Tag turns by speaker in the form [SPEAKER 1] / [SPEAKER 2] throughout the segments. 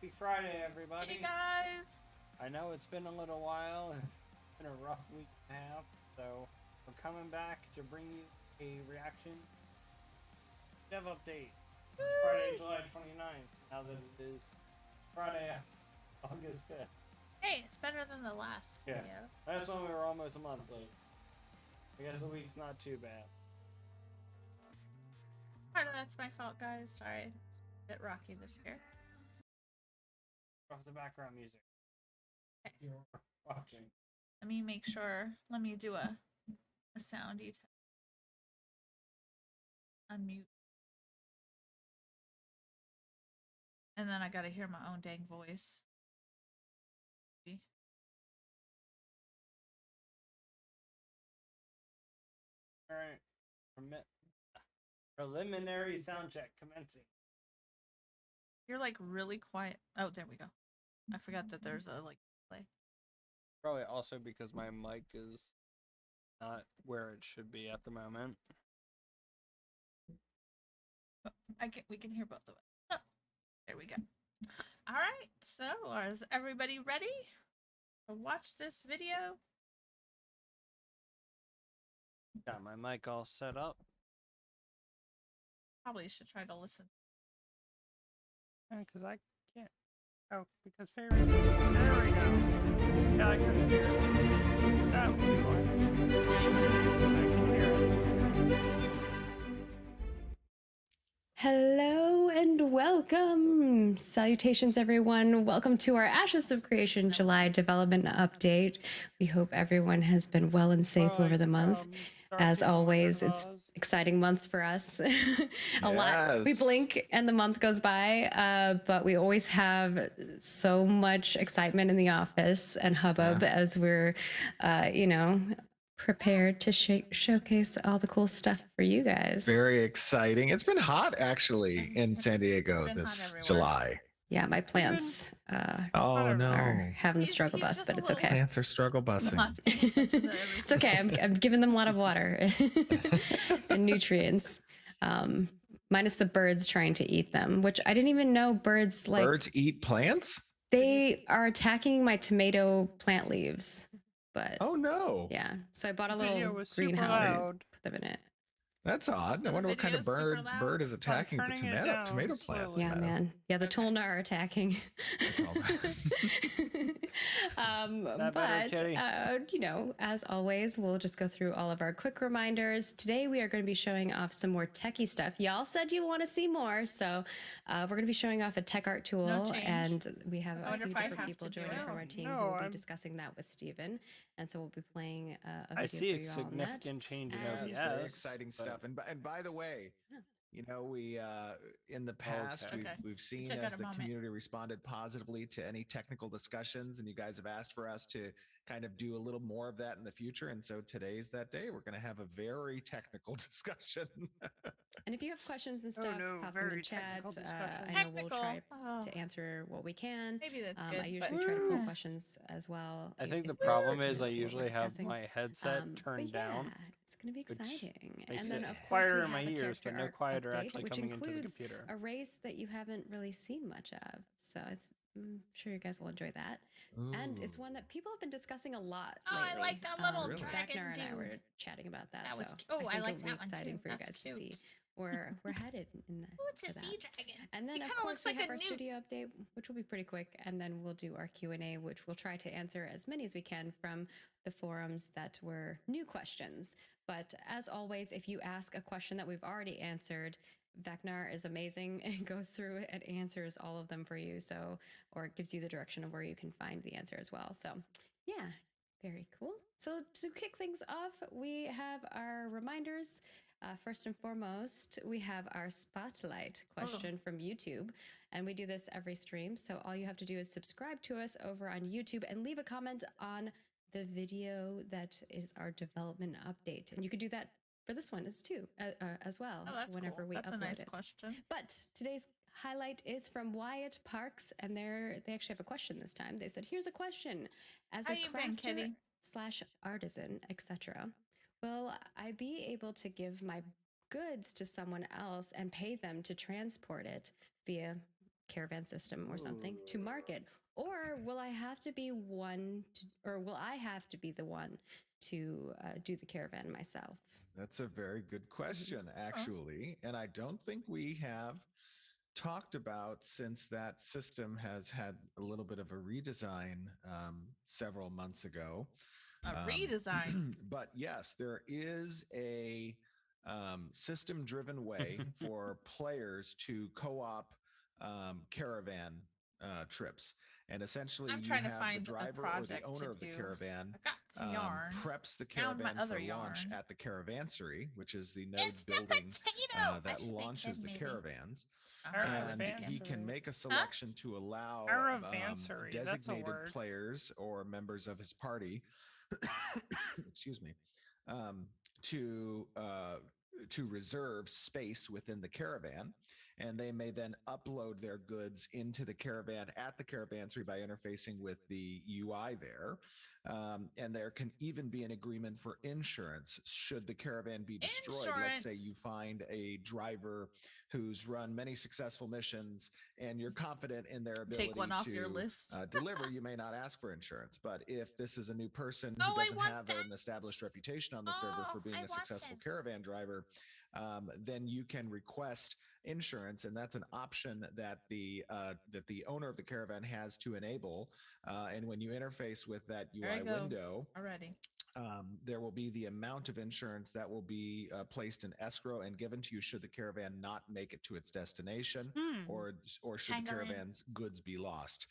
[SPEAKER 1] Happy Friday, everybody.
[SPEAKER 2] Hey guys!
[SPEAKER 1] I know it's been a little while. It's been a rough week and a half, so we're coming back to bring you a reaction dev update. Friday, July 29th, now that it is Friday, August 5th.
[SPEAKER 2] Hey, it's better than the last video.
[SPEAKER 1] Last one we were almost a month late. I guess the week's not too bad.
[SPEAKER 2] Part of that's my fault, guys. Sorry. It's a bit rocky this year.
[SPEAKER 1] Off the background music.
[SPEAKER 2] Okay.
[SPEAKER 1] You're watching.
[SPEAKER 2] Let me make sure. Let me do a soundy test. Unmute. And then I gotta hear my own dang voice.
[SPEAKER 1] Alright. Preliminary sound check commencing.
[SPEAKER 2] You're like really quiet. Oh, there we go. I forgot that there's a like play.
[SPEAKER 1] Probably also because my mic is not where it should be at the moment.
[SPEAKER 2] We can hear both of us. Oh, there we go. All right. So, is everybody ready to watch this video?
[SPEAKER 1] Got my mic all set up.
[SPEAKER 2] Probably should try to listen.
[SPEAKER 1] Because I can't. Oh, because favorite. There we go. Yeah, I couldn't hear it. That would be fine. I can hear it.
[SPEAKER 3] Hello and welcome. Salutations, everyone. Welcome to our Ashes of Creation July development update. We hope everyone has been well and safe over the month. As always, it's exciting months for us. Lot. We blink and the month goes by, but we always have so much excitement in the office and hubbub as we're, prepared to showcase all the cool stuff for you guys.
[SPEAKER 4] Very exciting. It's been hot actually in San Diego this July.
[SPEAKER 3] Yeah, my plants
[SPEAKER 4] oh no,
[SPEAKER 3] are having the struggle bus, but it's okay.
[SPEAKER 4] Plants are struggle busing.
[SPEAKER 3] It's okay. I'm giving them a lot of water and nutrients. Minus the birds trying to eat them, which I didn't even know birds like.
[SPEAKER 4] Birds eat plants?
[SPEAKER 3] They are attacking my tomato plant leaves. But
[SPEAKER 4] oh no.
[SPEAKER 3] Yeah. So I bought a little greenhouse and put them in it.
[SPEAKER 4] That's odd. I wonder what kind of bird is attacking the tomato plant.
[SPEAKER 3] Yeah, man. Yeah, the Tolna are attacking. As always, we'll just go through all of our quick reminders. Today, we are going to be showing off some more techie stuff. Y'all said you want to see more, so we're going to be showing off a tech art tool, and we have a few different people joining from our team who will be discussing that with Steven. And so we'll be playing a video
[SPEAKER 1] I see
[SPEAKER 3] for you
[SPEAKER 1] a
[SPEAKER 3] all
[SPEAKER 1] significant change in OBS.
[SPEAKER 4] Very exciting stuff. And by the way, we in the past we've seen as the community responded positively to any technical discussions, and you guys have asked for us to kind of do a little more of that in the future. And so today's that day. We're going to have a very technical discussion.
[SPEAKER 3] And if you have questions and stuff, pop in the chat. I know we'll try to answer what we can.
[SPEAKER 2] Maybe that's good.
[SPEAKER 3] I usually try to pull questions as well.
[SPEAKER 1] I think the problem is I usually have my headset turned down.
[SPEAKER 3] It's going to be exciting.
[SPEAKER 1] And
[SPEAKER 3] then, of course,
[SPEAKER 1] quieter
[SPEAKER 3] we
[SPEAKER 1] in my
[SPEAKER 3] have
[SPEAKER 1] ears, but no quieter actually coming into the computer.
[SPEAKER 3] A race that you haven't really seen much of. So I'm sure you guys will enjoy that.
[SPEAKER 4] Ooh.
[SPEAKER 3] And it's one that people have been discussing a lot
[SPEAKER 2] lately.
[SPEAKER 3] I
[SPEAKER 2] like that little dragon
[SPEAKER 3] Wagner and I
[SPEAKER 2] dude.
[SPEAKER 3] were chatting about that.
[SPEAKER 2] Was,
[SPEAKER 3] I
[SPEAKER 2] like
[SPEAKER 3] it'll
[SPEAKER 2] that
[SPEAKER 3] be exciting for you guys to see. We're headed in that.
[SPEAKER 2] Oh, it's a sea dragon.
[SPEAKER 3] And then, of course, we have our studio update, which will be pretty quick. And then we'll do our Q&A, which we'll try to answer as many as we can from the forums that were new questions. But as always, if you ask a question that we've already answered, Vagnar is amazing and goes through it and answers all of them for you. So, or it gives you the direction of where you can find the answer as well. So, yeah, very cool. So to kick things off, we have our reminders. First and foremost, we have our spotlight question from YouTube, and we do this every stream. So all you have to do is subscribe to us over on YouTube and leave a comment on the video that is our development update. And you could do that for this one as well. Whenever we upload
[SPEAKER 2] a nice
[SPEAKER 3] it.
[SPEAKER 2] Question.
[SPEAKER 3] But today's highlight is from Wyatt Parks, and they actually have a question this time. They said, "Here's a question: as a crafter / artisan, etc. Will I be able to give my goods to someone else and pay them to transport it via caravan system or something to market? Or will I have to be the one to do the caravan myself?
[SPEAKER 4] That's a very good question, actually. And I don't think we have talked about, since that system has had a little bit of a redesign several months ago.
[SPEAKER 2] Redesign.
[SPEAKER 4] But yes, there is a system-driven way for players to co-op caravan trips. And essentially, you have the driver or the owner of the caravan preps the caravan for launch at the caravansary, which is the node building that launches the caravans. And he can make a selection to allow designated players or members of his party excuse me, to reserve space within the caravan, and they may then upload their goods into the caravan at the caravansary by interfacing with the UI there. And there can even be an agreement for insurance should the caravan be destroyed. Let's say you find a driver who's run many successful missions and you're confident in their ability to deliver, you may not ask for insurance. But if this is a new person who doesn't have an established reputation on the server for being a successful caravan driver, then you can request insurance, and that's an option that the owner of the caravan has to enable. And when you interface with that UI window, there will be the amount of insurance that will be placed in escrow and given to you should the caravan not make it to its destination, or should the caravan's goods be lost.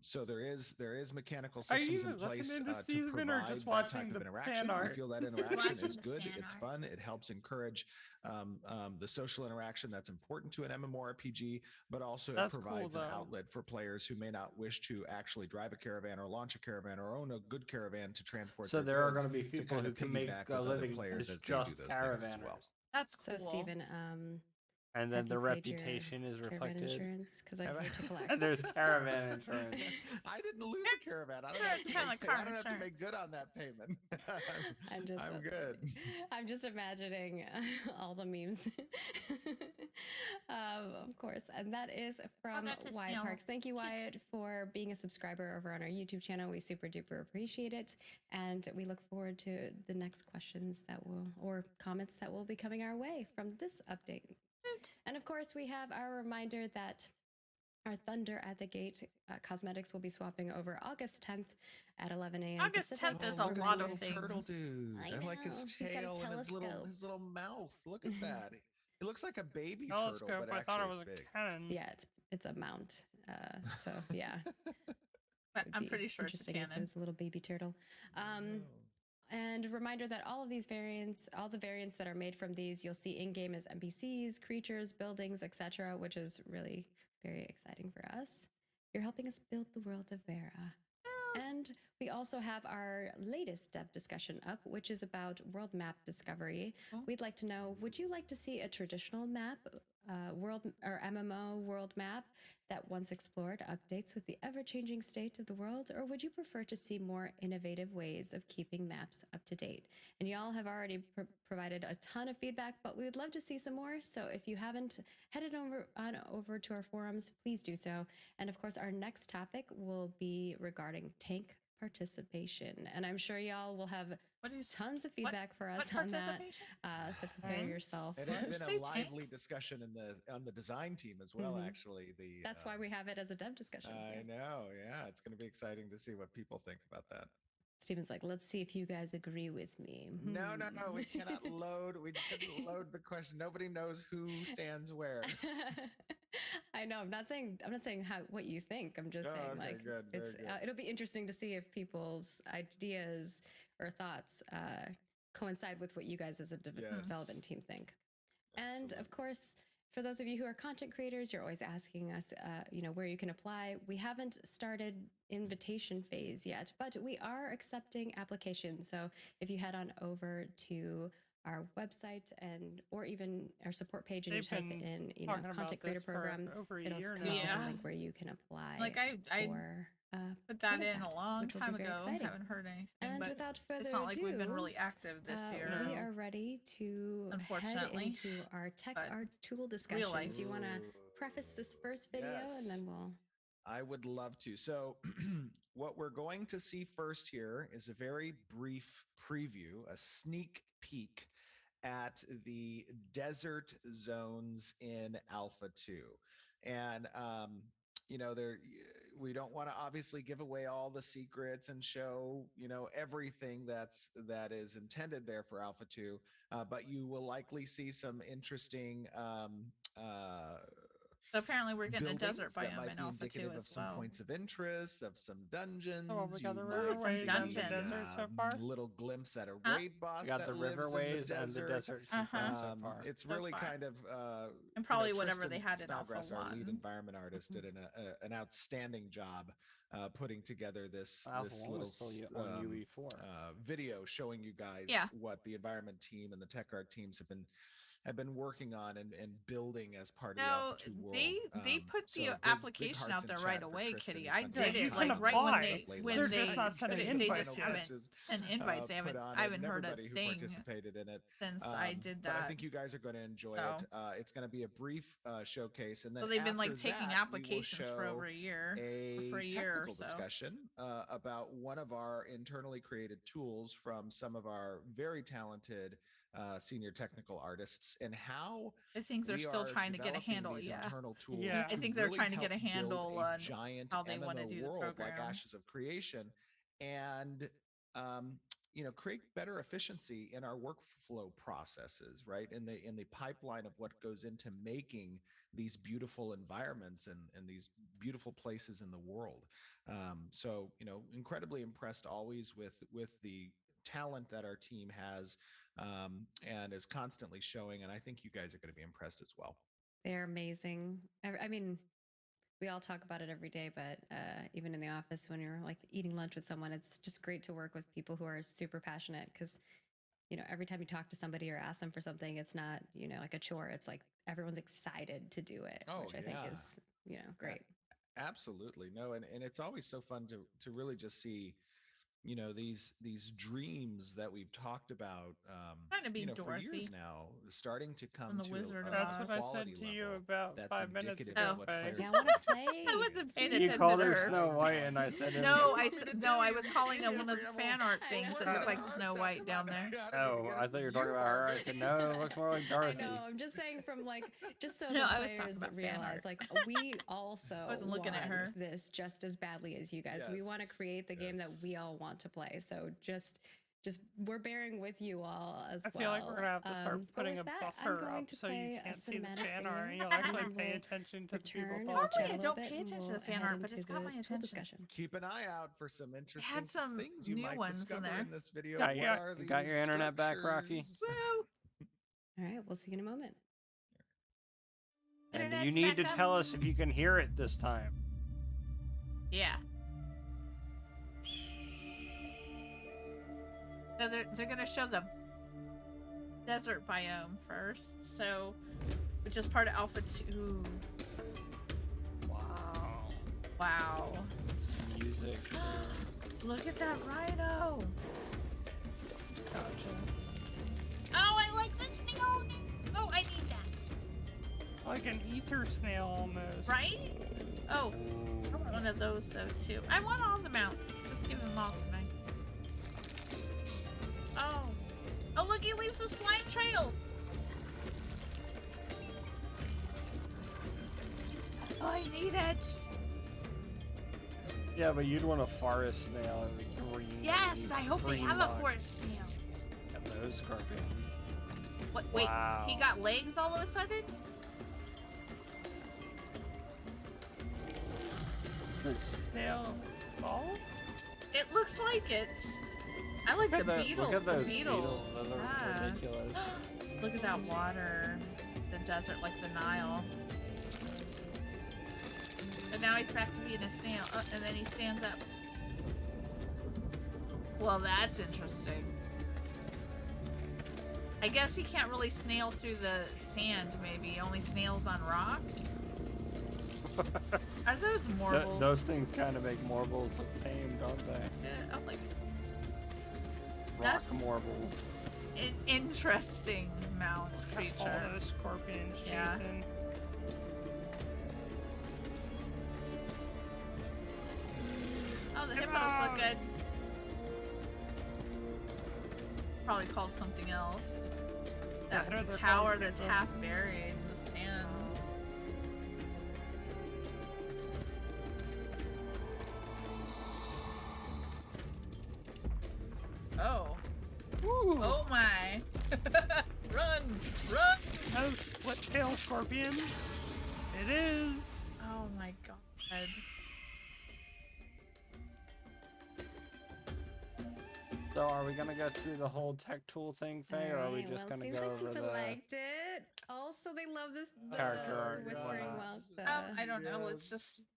[SPEAKER 4] So there is mechanical systems in place to provide that type of interaction. We feel that interaction is good. It's fun. It helps encourage the social interaction that's important to an MMORPG, but also it provides an outlet for players who may not wish to actually drive a caravan or launch a caravan or own a good caravan to transport.
[SPEAKER 1] So there are going to be people who can make a living as just caravanners.
[SPEAKER 2] Well. That's cool.
[SPEAKER 3] So Stephen,
[SPEAKER 1] and then the reputation is reflected.
[SPEAKER 3] Insurance, because I'm here to collect.
[SPEAKER 1] There's caravan insurance.
[SPEAKER 4] I didn't lose a caravan. I don't have to make good on that payment. I'm good.
[SPEAKER 3] I'm just imagining all the memes. Of course. And that is from Wyatt Parks. Thank you, Wyatt, for being a subscriber over on our YouTube channel. We super duper appreciate it. And we look forward to the next questions or comments that will be coming our way from this update. And of course, we have our reminder that our Thunder at the Gate cosmetics will be swapping over August 10th at 11 a.m.
[SPEAKER 2] August 10th is a lot of things.
[SPEAKER 4] Turtle dude. I like his tail and his little mouth. Look at that. It looks like a baby turtle, but actually I thought it was a cannon.
[SPEAKER 3] Yeah, it's a mount. So yeah,
[SPEAKER 2] but I'm pretty sure it's a cannon.
[SPEAKER 3] If it was a little baby turtle. And a reminder that all the variants that are made from these, you'll see in-game as NPCs, creatures, buildings, etc., which is really very exciting for us. You're helping us build the world of Vera. And we also have our latest dev discussion up, which is about world map discovery. We'd like to know, would you like to see a traditional map, world or MMO world map that once explored updates with the ever-changing state of the world, or would you prefer to see more innovative ways of keeping maps up to date? And y'all have already provided a ton of feedback, but we would love to see some more. So if you haven't headed over to our forums, please do so. And of course, our next topic will be regarding tank participation, and I'm sure y'all will have tons of feedback for us on that. So prepare yourself.
[SPEAKER 4] It has been a lively discussion on the design team as well. Actually,
[SPEAKER 3] that's why we have it as a dev discussion.
[SPEAKER 4] I know. Yeah, it's going to be exciting to see what people think about that.
[SPEAKER 3] Steven's like, let's see if you guys agree with me.
[SPEAKER 4] No, we cannot load. We couldn't load the question. Nobody knows who stands where.
[SPEAKER 3] I know. I'm not saying what you think. I'm just saying
[SPEAKER 4] good,
[SPEAKER 3] it'll be interesting to see if people's ideas or thoughts coincide with what you guys as a development team think. Absolutely. And of course, for those of you who are content creators, you're always asking us, where you can apply. We haven't started invitation phase yet, but we are accepting applications. So if you head on over to our website or even our support page and you type in, content creator program, it'll come up a link where you can apply.
[SPEAKER 2] Like I put that in a long time ago. Haven't heard anything.
[SPEAKER 3] And
[SPEAKER 2] but
[SPEAKER 3] without further
[SPEAKER 2] it's not
[SPEAKER 3] ado,
[SPEAKER 2] like we've been really active this year.
[SPEAKER 3] We are ready to head into our tech art tool discussion. Do you want to preface this first video, and then we'll...
[SPEAKER 4] I would love to. So what we're going to see first here is a very brief preview, a sneak peek at the desert zones in Alpha 2. And, you know, we don't want to obviously give away all the secrets and show, you know, everything that is intended there for Alpha 2, but you will likely see some interesting
[SPEAKER 2] so apparently we're getting a desert
[SPEAKER 4] that
[SPEAKER 2] biome
[SPEAKER 4] might
[SPEAKER 2] in
[SPEAKER 4] be
[SPEAKER 2] Alpha 2
[SPEAKER 4] indicative
[SPEAKER 2] as
[SPEAKER 4] of some
[SPEAKER 2] well.
[SPEAKER 4] points of interest, of some dungeons.
[SPEAKER 1] Oh, we got the
[SPEAKER 4] You
[SPEAKER 1] riverways
[SPEAKER 4] might
[SPEAKER 1] and the
[SPEAKER 2] dungeons.
[SPEAKER 1] desert so far.
[SPEAKER 4] little glimpse at a
[SPEAKER 2] Huh?
[SPEAKER 4] raid boss
[SPEAKER 1] We got
[SPEAKER 4] that
[SPEAKER 1] the
[SPEAKER 4] lives
[SPEAKER 1] riverways
[SPEAKER 4] in the
[SPEAKER 1] and the desert confirmed so far.
[SPEAKER 4] It's
[SPEAKER 2] So
[SPEAKER 4] really
[SPEAKER 2] far.
[SPEAKER 4] kind of
[SPEAKER 2] And probably
[SPEAKER 4] you know,
[SPEAKER 2] whatever
[SPEAKER 4] Tristan
[SPEAKER 2] they had in Alpha
[SPEAKER 4] Snodgrass, our lead
[SPEAKER 2] 1.
[SPEAKER 4] environment artist, did an outstanding job putting together this
[SPEAKER 1] Alpha 1
[SPEAKER 4] little
[SPEAKER 1] was still on UE4
[SPEAKER 4] video showing you guys what the environment team and the tech art teams have been working on and building as part of the Alpha 2 world.
[SPEAKER 2] They put the
[SPEAKER 4] so
[SPEAKER 2] application
[SPEAKER 4] big
[SPEAKER 2] out there
[SPEAKER 4] hearts in
[SPEAKER 2] right
[SPEAKER 4] chat for
[SPEAKER 2] away,
[SPEAKER 4] Tristan.
[SPEAKER 2] Kitty.
[SPEAKER 4] He's
[SPEAKER 2] I
[SPEAKER 4] been
[SPEAKER 2] did
[SPEAKER 4] doing
[SPEAKER 2] it like
[SPEAKER 1] can
[SPEAKER 2] right
[SPEAKER 1] apply.
[SPEAKER 2] when
[SPEAKER 1] They're
[SPEAKER 2] they
[SPEAKER 1] just not sending
[SPEAKER 2] they
[SPEAKER 1] invites
[SPEAKER 2] just
[SPEAKER 1] yet.
[SPEAKER 2] haven't sent invites. I haven't heard a
[SPEAKER 4] everybody who
[SPEAKER 2] thing
[SPEAKER 4] participated in it
[SPEAKER 2] since I did that.
[SPEAKER 4] But I think you guys are going to enjoy it. It's going to be a brief showcase, and then
[SPEAKER 2] So they've been like
[SPEAKER 4] after
[SPEAKER 2] taking
[SPEAKER 4] that,
[SPEAKER 2] applications for over a year, for a year or
[SPEAKER 4] technical
[SPEAKER 2] so.
[SPEAKER 4] discussion about one of our internally created tools from some of our very talented senior technical artists, and how
[SPEAKER 2] I think they're still trying to get a handle.
[SPEAKER 4] internal tools
[SPEAKER 2] I think they're trying to get a handle on
[SPEAKER 4] giant
[SPEAKER 2] how they want to
[SPEAKER 4] MMO
[SPEAKER 2] do the
[SPEAKER 4] world
[SPEAKER 2] program.
[SPEAKER 4] like Ashes of Creation, and you know, create better efficiency in our workflow processes, right? In the pipeline of what goes into making these beautiful environments and these beautiful places in the world. So, you know, incredibly impressed always with the talent that our team has and is constantly showing. And I think you guys are going to be impressed as well.
[SPEAKER 3] They're amazing. I mean, we all talk about it every day, but even in the office when you're like eating lunch with someone, it's just great to work with people who are super passionate, because, you know, every time you talk to somebody or ask them for something, it's not, you know, like a chore. It's like everyone's excited to do it, which I think is, you know, great.
[SPEAKER 4] Absolutely. No, and it's always so fun to really just see, you know, these dreams that we've talked about
[SPEAKER 2] Trying to be
[SPEAKER 4] you know,
[SPEAKER 2] Dorothy
[SPEAKER 4] for years now starting to come
[SPEAKER 2] the
[SPEAKER 4] to
[SPEAKER 2] Wizard of
[SPEAKER 1] That's
[SPEAKER 2] Oz.
[SPEAKER 1] what I said to you about
[SPEAKER 4] that's
[SPEAKER 1] 5 minutes
[SPEAKER 4] indicative
[SPEAKER 1] ago.
[SPEAKER 4] of what players
[SPEAKER 3] Yeah, I want to play.
[SPEAKER 2] I wasn't paying
[SPEAKER 1] You
[SPEAKER 2] attention
[SPEAKER 1] called
[SPEAKER 2] to
[SPEAKER 1] her
[SPEAKER 2] her.
[SPEAKER 1] Snow White, and I said
[SPEAKER 2] No, I was calling them one of the fan art things that looked like Snow White down there.
[SPEAKER 1] Oh, I thought you were talking about her. I said, no, it looks more like Dorothy.
[SPEAKER 3] I know. I'm just saying from like, just so
[SPEAKER 2] No,
[SPEAKER 3] the
[SPEAKER 2] I was talking
[SPEAKER 3] players
[SPEAKER 2] about fan
[SPEAKER 3] realize,
[SPEAKER 2] art.
[SPEAKER 3] like, we also
[SPEAKER 2] wasn't looking at
[SPEAKER 3] want
[SPEAKER 2] her.
[SPEAKER 3] this just as badly as you guys. We want to create the game that we all want to play. So just we're bearing with you all as well.
[SPEAKER 1] I feel like we're gonna have to start putting a buffer up so you can't see the fan art, and you'll actually pay attention to the people talking.
[SPEAKER 2] I don't pay attention to the fan art, but it's got my attention.
[SPEAKER 4] Keep an eye out for some interesting
[SPEAKER 2] had some
[SPEAKER 4] things you
[SPEAKER 2] new
[SPEAKER 4] might
[SPEAKER 2] ones in
[SPEAKER 4] discover
[SPEAKER 2] there.
[SPEAKER 4] in this video.
[SPEAKER 1] Got your internet back, Rocky?
[SPEAKER 2] Woo!
[SPEAKER 3] All right, we'll see you in a moment.
[SPEAKER 1] And
[SPEAKER 2] Internet's
[SPEAKER 1] you need to
[SPEAKER 2] back up.
[SPEAKER 1] tell us if you can hear it this time.
[SPEAKER 2] Yeah. So they're gonna show the desert biome first, so which is part of Alpha 2.
[SPEAKER 1] Wow.
[SPEAKER 2] Wow.
[SPEAKER 1] Music.
[SPEAKER 2] Look at that rhino.
[SPEAKER 1] Gotcha.
[SPEAKER 2] Oh, I like this snail. Oh, I need that.
[SPEAKER 1] Like an ether snail almost.
[SPEAKER 2] Right? Oh, I want one of those though too. I want all the mounts. Just give them all to me. Oh. Oh, look, he leaves a slime trail. Oh, I need it.
[SPEAKER 1] Yeah, but you'd want a forest snail and the green.
[SPEAKER 2] Yes, I hope they
[SPEAKER 1] green
[SPEAKER 2] have
[SPEAKER 1] box.
[SPEAKER 2] a forest snail.
[SPEAKER 1] And those scorpions.
[SPEAKER 2] What? Wait,
[SPEAKER 1] Wow.
[SPEAKER 2] he got legs all of a sudden?
[SPEAKER 1] The snail ball?
[SPEAKER 2] It looks like it. I like the beetles.
[SPEAKER 1] Look at those
[SPEAKER 2] the beetles.
[SPEAKER 1] Those are
[SPEAKER 2] Ah.
[SPEAKER 1] ridiculous.
[SPEAKER 2] Look at that water. The desert like the Nile. And now he's back to being a snail. Oh, and then he stands up. Well, that's interesting. I guess he can't really snail through the sand, maybe. He only snails on rock? Are those marbles?
[SPEAKER 1] Those things kind of make marbles tame, don't they?
[SPEAKER 2] Oh, like
[SPEAKER 1] Rock
[SPEAKER 2] That's-
[SPEAKER 1] marbles.
[SPEAKER 2] an interesting mount
[SPEAKER 1] All
[SPEAKER 2] creature.
[SPEAKER 1] those scorpions
[SPEAKER 2] Yeah.
[SPEAKER 1] chasing.
[SPEAKER 2] the hippos look good. Probably called something else. That tower that's half buried in the stands. Oh. Ooh. Oh my. Run! Run!
[SPEAKER 1] A split tail scorpion. It is.
[SPEAKER 2] Oh my god.
[SPEAKER 1] So are we gonna go through the whole tech tool thing, Faye, or are we just gonna go over
[SPEAKER 3] people
[SPEAKER 1] the...
[SPEAKER 3] liked it. Also, they love this
[SPEAKER 1] character art,
[SPEAKER 3] whispering wild.
[SPEAKER 2] I don't know.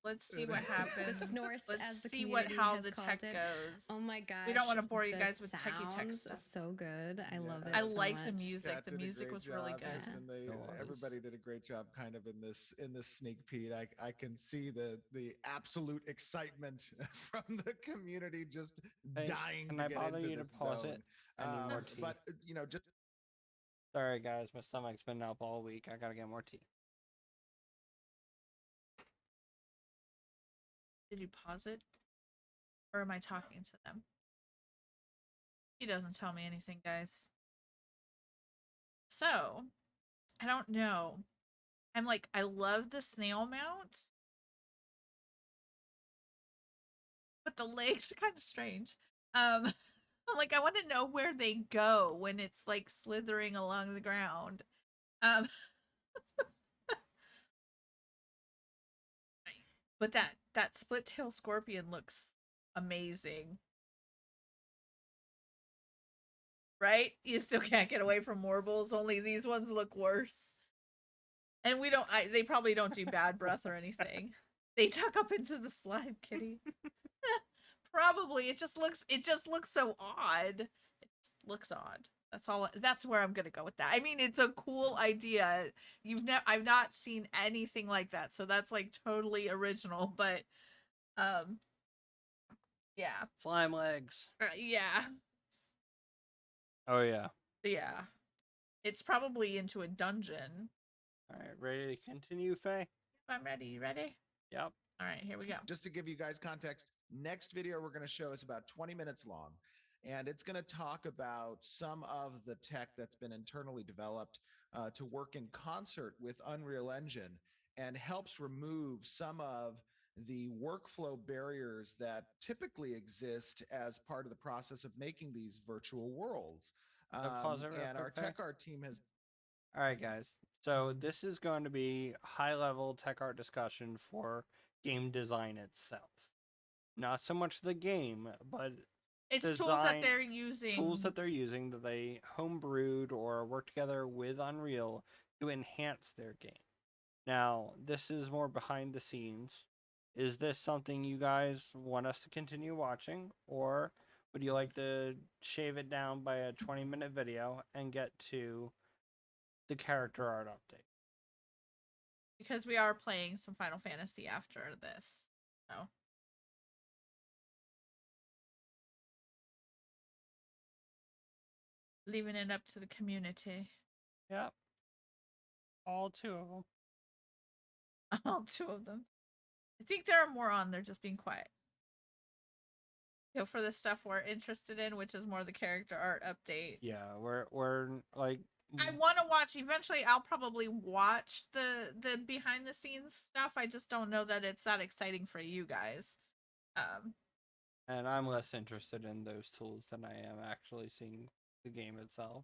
[SPEAKER 2] Let's see what happens.
[SPEAKER 3] The snorse,
[SPEAKER 2] let's
[SPEAKER 3] as the
[SPEAKER 2] see
[SPEAKER 3] community
[SPEAKER 2] how
[SPEAKER 3] has
[SPEAKER 2] the
[SPEAKER 3] called
[SPEAKER 2] tech
[SPEAKER 3] it.
[SPEAKER 2] goes.
[SPEAKER 3] Oh my gosh!
[SPEAKER 2] We don't want to bore you guys with
[SPEAKER 3] the
[SPEAKER 2] techie tech
[SPEAKER 3] sounds
[SPEAKER 2] stuff.
[SPEAKER 3] so good. I love it.
[SPEAKER 2] I
[SPEAKER 3] so
[SPEAKER 2] like
[SPEAKER 3] much.
[SPEAKER 2] the music.
[SPEAKER 4] Kat
[SPEAKER 2] The
[SPEAKER 4] did a
[SPEAKER 2] music
[SPEAKER 4] great
[SPEAKER 2] was really
[SPEAKER 4] job,
[SPEAKER 2] good.
[SPEAKER 4] And everybody did a great job, kind of in this sneak peek. I can see the absolute excitement from the community, just dying to get into
[SPEAKER 1] you
[SPEAKER 4] this
[SPEAKER 1] to pause
[SPEAKER 4] zone.
[SPEAKER 1] it? I need more tea.
[SPEAKER 4] But just
[SPEAKER 1] sorry guys, my stomach's been up all week. I gotta get more tea.
[SPEAKER 2] Did you pause it? Or am I talking to them? He doesn't tell me anything, guys. So, I don't know. I'm like, I love the snail mount. But the legs are kind of strange. I'm like, I want to know where they go when it's like slithering along the ground. But that split tail scorpion looks amazing. Right? You still can't get away from warbles, only these ones look worse. And they probably don't do bad breath or anything. They tuck up into the slime, kitty. Probably. It just looks so odd. It looks odd. That's where I'm gonna go with that. I mean, it's a cool idea. I've not seen anything like that, so that's like totally original, but yeah.
[SPEAKER 1] Slime legs.
[SPEAKER 2] Yeah.
[SPEAKER 1] Oh yeah.
[SPEAKER 2] Yeah. It's probably into a dungeon.
[SPEAKER 1] Alright, ready to continue, Faye?
[SPEAKER 2] I'm ready. You ready?
[SPEAKER 1] Yep.
[SPEAKER 2] Alright, here we go.
[SPEAKER 4] Just to give you guys context, next video we're going to show is about 20 minutes long. And it's going to talk about some of the tech that's been internally developed to work in concert with Unreal Engine and helps remove some of the workflow barriers that typically exist as part of the process of making these virtual worlds. And our tech art team has...
[SPEAKER 1] All right, guys. So this is going to be high-level tech art discussion for game design itself. Not so much the game, but
[SPEAKER 2] it's tools that they're using.
[SPEAKER 1] Tools that they're using that they homebrewed or work together with Unreal to enhance their game. Now, this is more behind the scenes. Is this something you guys want us to continue watching, or would you like to shave it down by a 20-minute video and get to the character art update?
[SPEAKER 2] Because we are playing some Final Fantasy after this. So. Leaving it up to the community.
[SPEAKER 1] Yep. All two of them.
[SPEAKER 2] All two of them. I think there are more on there, just being quiet. Go for the stuff we're interested in, which is more the character art update.
[SPEAKER 1] Yeah, we're like...
[SPEAKER 2] I want to watch, eventually I'll probably watch the behind the scenes stuff. I just don't know that it's that exciting for you guys.
[SPEAKER 1] And I'm less interested in those tools than I am actually seeing the game itself.